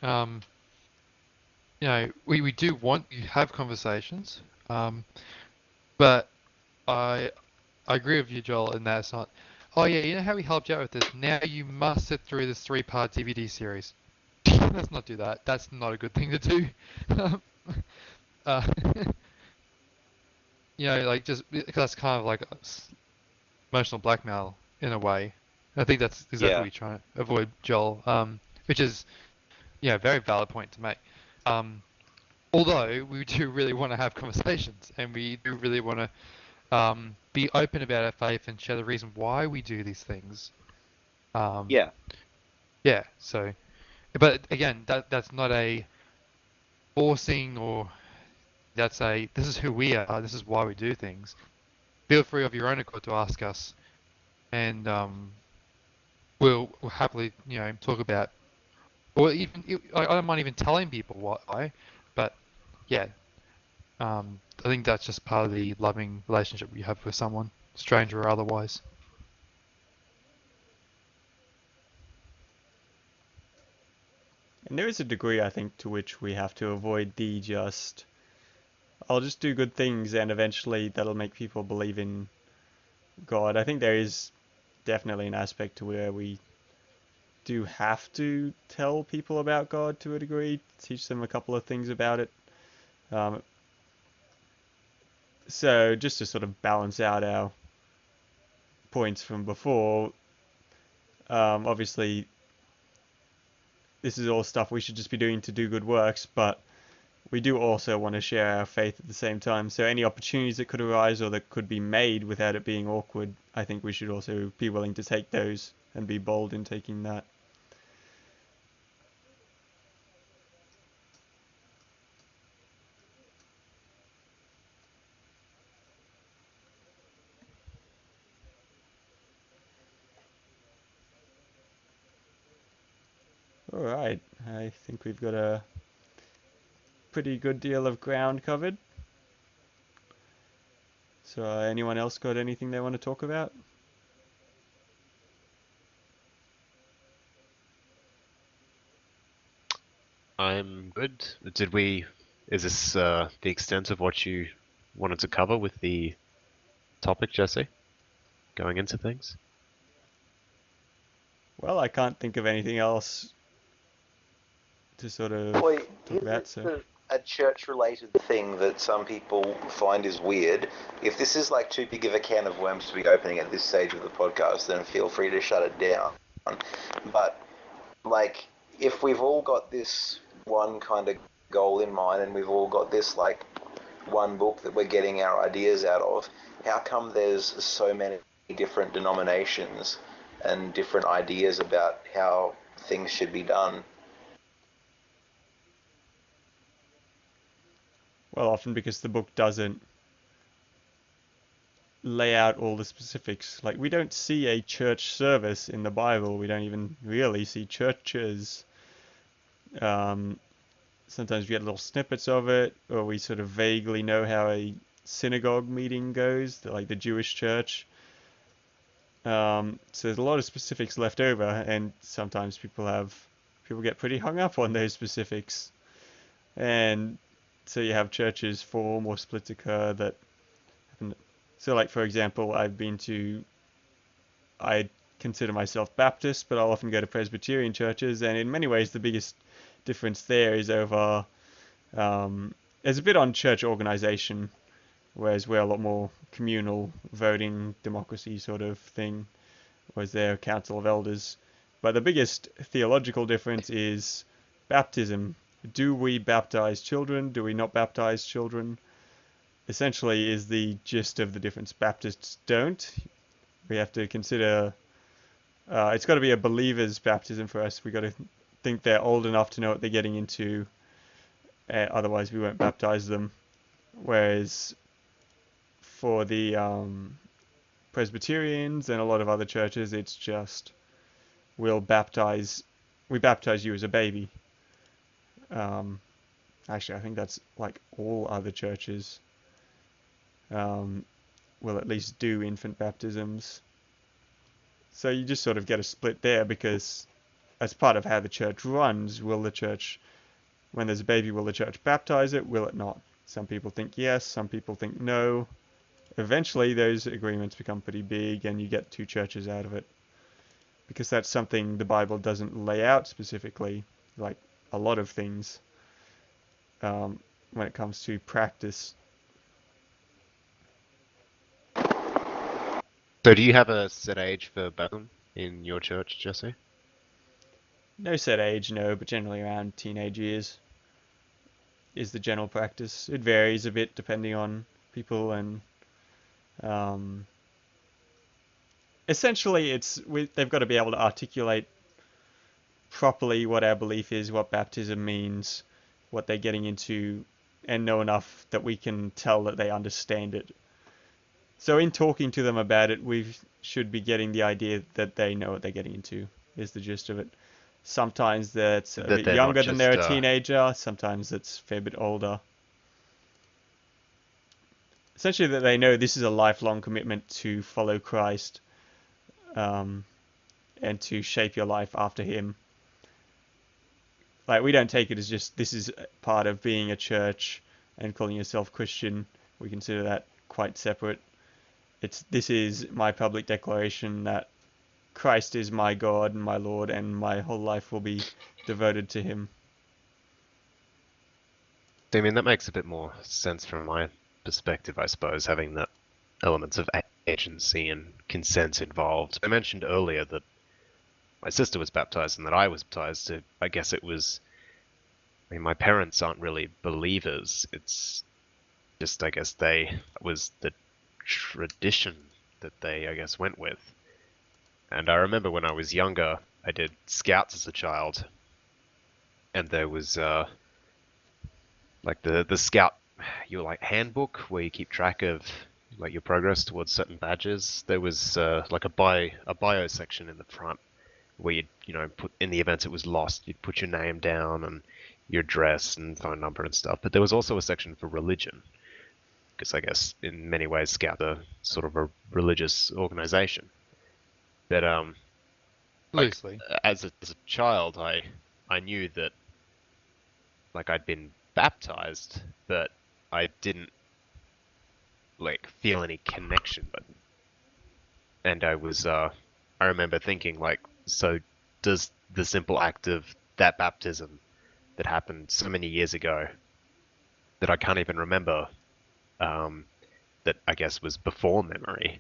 [SPEAKER 3] we do want you to have conversations, but I agree with you, Joel, in that it's not. Oh yeah, you know how we helped you out with this? Now you must sit through this 3-part DVD series. Let's not do that. That's not a good thing to do. uh, like just because that's kind of like emotional blackmail in a way. I think that's exactly
[SPEAKER 5] Yeah.
[SPEAKER 3] what you're trying to avoid, Joel. Which is a very valid point to make. Although we do really want to have conversations, and we do really want to be open about our faith and share the reason why we do these things.
[SPEAKER 5] Yeah.
[SPEAKER 3] Yeah. So, but again, that's not a forcing, or that's a this is who we are. This is why we do things. Feel free of your own accord to ask us, and we'll happily talk about, or even I don't mind even telling people why, but yeah, I think that's just part of the loving relationship you have with someone, stranger or otherwise.
[SPEAKER 1] And there is a degree, I think, to which we have to avoid the just, I'll just do good things and eventually that'll make people believe in God. I think there is definitely an aspect to where we do have to tell people about God to a degree, teach them a couple of things about it. Um, so just to sort of balance out our points from before, obviously this is all stuff we should just be doing to do good works, but we do also want to share our faith at the same time. So any opportunities that could arise or that could be made without it being awkward, I think we should also be willing to take those and be bold in taking that. All right, I think we've got a pretty good deal of ground covered. So anyone else got anything they want to talk about?
[SPEAKER 2] I'm good. Is this the extent of what you wanted to cover with the topic, Jesse? Going into things?
[SPEAKER 1] Well, I can't think of anything else to sort of
[SPEAKER 5] Boy,
[SPEAKER 1] talk about, so.
[SPEAKER 5] a church-related thing that some people find is weird. If this is like too big of a can of worms to be opening at this stage of the podcast, then feel free to shut it down. But like, if we've all got this one kind of goal in mind, and we've all got this like one book that we're getting our ideas out of, how come there's so many different denominations and different ideas about how things should be done.
[SPEAKER 1] Well, often because the book doesn't lay out all the specifics. Like, we don't see a church service in the Bible. We don't even really see churches. Sometimes we get little snippets of it, or we sort of vaguely know how a synagogue meeting goes, like the Jewish church. So there's a lot of specifics left over, and sometimes people get pretty hung up on those specifics, and so you have churches form or splits occur that happen. So, like for example, I consider myself Baptist, but I'll often go to Presbyterian churches, and in many ways the biggest difference there is over there's a bit on church organization, whereas we're a lot more communal voting democracy sort of thing, whereas they're a council of elders. But the biggest theological difference is baptism. Do we baptize children? Do we not baptize children? Essentially is the gist of the difference. Baptists don't. We have to consider it's got to be a believer's baptism for us. We got to think they're old enough to know what they're getting into. Otherwise, we won't baptize them. Whereas for the Presbyterians and a lot of other churches, it's just we baptize you as a baby. Actually, I think that's like all other churches will at least do infant baptisms. So you just sort of get a split there because as part of how the church runs, when there's a baby, will the church baptize it? Will it not? Some people think yes, some people think no. Eventually those agreements become pretty big and you get two churches out of it. Because that's something the Bible doesn't lay out specifically, like a lot of things when it comes to practice.
[SPEAKER 2] So do you have a set age for baptism in your church, Jesse?
[SPEAKER 1] No set age, no, but generally around teenage years is the general practice. It varies a bit depending on people and essentially they've got to be able to articulate properly what our belief is, what baptism means, what they're getting into, and know enough that we can tell that they understand it. So in talking to them about it, we should be getting the idea that they know what they're getting into, is the gist of it. Sometimes that's a bit younger than they're a teenager, sometimes it's a fair bit older. Essentially that they know this is a lifelong commitment to follow Christ and to shape your life after him. Like, we don't take it as just this is part of being a church and calling yourself Christian. We consider that quite separate. This is my public declaration that Christ is my God and my Lord, and my whole life will be devoted to him.
[SPEAKER 2] I mean, that makes a bit more sense from my perspective, I suppose, having the elements of agency and consent involved. I mentioned earlier that my sister was baptized and that I was baptized. I guess it was, I mean, my parents aren't really believers. It's just, I guess it was the tradition that they, I guess, went with. And I remember when I was younger, I did scouts as a child, and there was like the scout handbook where you keep track of like your progress towards certain badges. There was like a bio section in the front where you'd put, in the event it was lost, you'd put your name down and your address and phone number and stuff. But there was also a section for religion, because I guess in many ways Scouts are sort of a religious organization. But
[SPEAKER 3] Loosely.
[SPEAKER 2] as a child, I knew that like I'd been baptized, but I didn't like feel any connection. And I remember thinking like, so does the simple act of that baptism that happened so many years ago that I can't even remember, that I guess was before memory,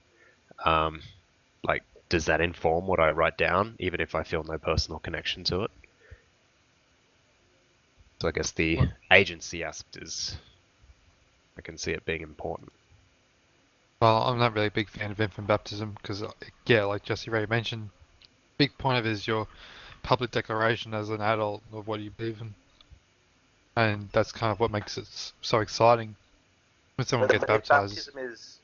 [SPEAKER 2] like, does that inform what I write down, even if I feel no personal connection to it? So I guess the agency aspect I can see it being important.
[SPEAKER 3] Well, I'm not really a big fan of infant baptism because, yeah, like Jesse already mentioned, big point of it is your public declaration as an adult of what you believe in, and that's kind of what makes it so exciting when someone gets
[SPEAKER 5] If
[SPEAKER 3] baptized.
[SPEAKER 5] baptism is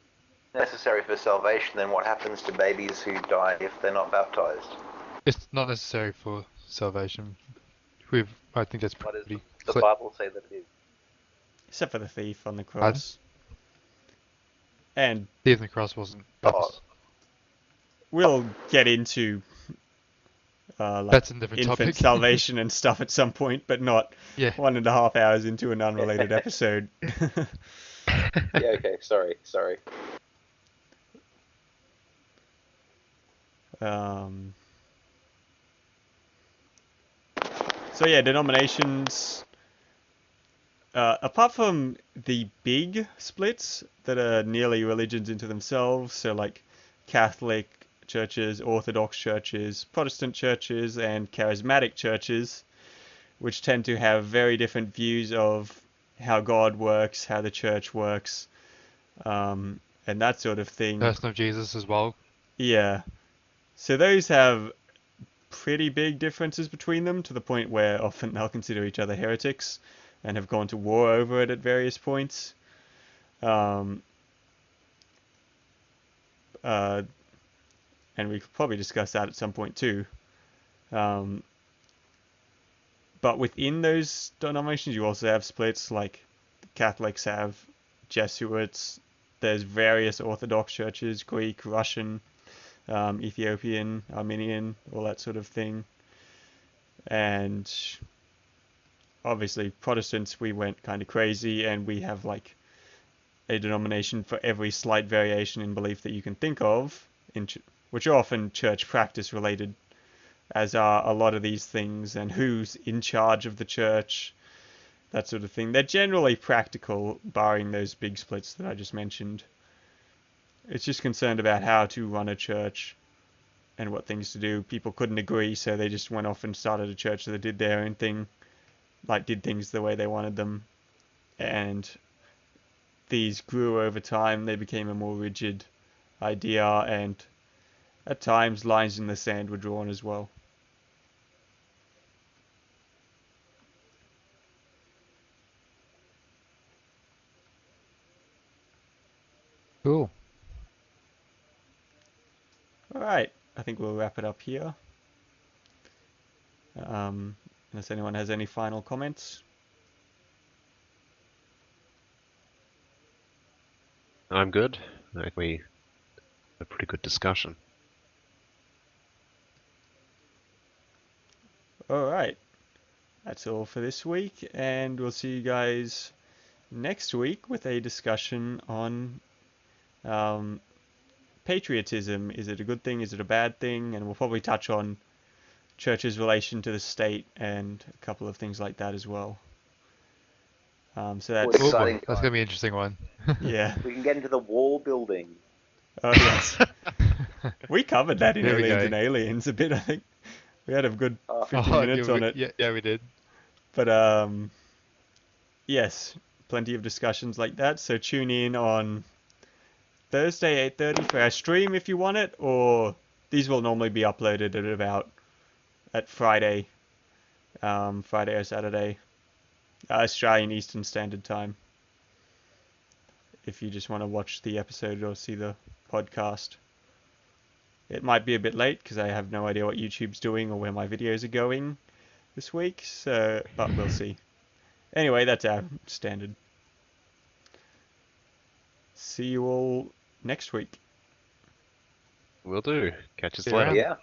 [SPEAKER 5] necessary for salvation, then what happens to babies who die if they're not baptized?
[SPEAKER 3] It's not necessary for salvation. I think that's
[SPEAKER 5] What does
[SPEAKER 3] pretty
[SPEAKER 5] the
[SPEAKER 3] clear.
[SPEAKER 5] Bible say that it is?
[SPEAKER 1] Except for the thief on the
[SPEAKER 3] Pardon?
[SPEAKER 1] cross. And
[SPEAKER 3] Thief on the cross wasn't
[SPEAKER 5] Oh,
[SPEAKER 3] baptized.
[SPEAKER 1] we'll get into like
[SPEAKER 3] That's a different
[SPEAKER 1] infant
[SPEAKER 3] topic.
[SPEAKER 1] salvation and stuff at some point, but not
[SPEAKER 3] Yeah.
[SPEAKER 1] 1.5 hours into an unrelated episode.
[SPEAKER 5] yeah, okay, sorry.
[SPEAKER 1] Um, so yeah, denominations. Apart from the big splits that are nearly religions into themselves, so like Catholic churches, Orthodox churches, Protestant churches, and charismatic churches, which tend to have very different views of how God works, how the church works, and that sort of thing.
[SPEAKER 3] Person of Jesus as well.
[SPEAKER 1] Yeah. So those have pretty big differences between them to the point where often they'll consider each other heretics and have gone to war over it at various points. Um, uh, and we could probably discuss that at some point too. Um, but within those denominations, you also have splits, like Catholics have Jesuits. There's various Orthodox churches, Greek, Russian, Ethiopian, Armenian, all that sort of thing. And obviously Protestants, we went kind of crazy, and we have like a denomination for every slight variation in belief that you can think of, which are often church practice related, as are a lot of these things, and who's in charge of the church, that sort of thing. They're generally practical, barring those big splits that I just mentioned. It's just concerned about how to run a church and what things to do. People couldn't agree, so they just went off and started a church that did their own thing, like did things the way they wanted them. And these grew over time. They became a more rigid idea, and at times lines in the sand were drawn as well.
[SPEAKER 3] Cool.
[SPEAKER 1] Alright, I think we'll wrap it up here. Unless anyone has any final comments.
[SPEAKER 2] I'm good. I think we had a pretty good discussion.
[SPEAKER 1] Alright, that's all for this week, and we'll see you guys next week with a discussion on patriotism. Is it a good thing? Is it a bad thing? And we'll probably touch on church's relation to the state and a couple of things like that as well. So that's
[SPEAKER 3] Cool.
[SPEAKER 5] exciting
[SPEAKER 3] That's
[SPEAKER 5] time.
[SPEAKER 3] gonna be an interesting one.
[SPEAKER 1] yeah.
[SPEAKER 5] We can get into the wall building.
[SPEAKER 1] Oh yes, we covered that in
[SPEAKER 3] There we
[SPEAKER 1] Aliens
[SPEAKER 3] go.
[SPEAKER 1] and Aliens a bit. I think we had a good
[SPEAKER 5] Oh.
[SPEAKER 1] 50 minutes on it.
[SPEAKER 3] Yeah, we did.
[SPEAKER 1] But yes, plenty of discussions like that. So tune in on Thursday 8:30 for our stream if you want it, or these will normally be uploaded at Friday, Friday or Saturday, Australian Eastern Standard Time. If you just want to watch the episode or see the podcast. It might be a bit late because I have no idea what YouTube's doing or where my videos are going this week, so but we'll see. Anyway, that's our standard. See you all next week.
[SPEAKER 2] Will do. Catch us
[SPEAKER 3] See you
[SPEAKER 2] later.
[SPEAKER 3] around.
[SPEAKER 5] Yeah.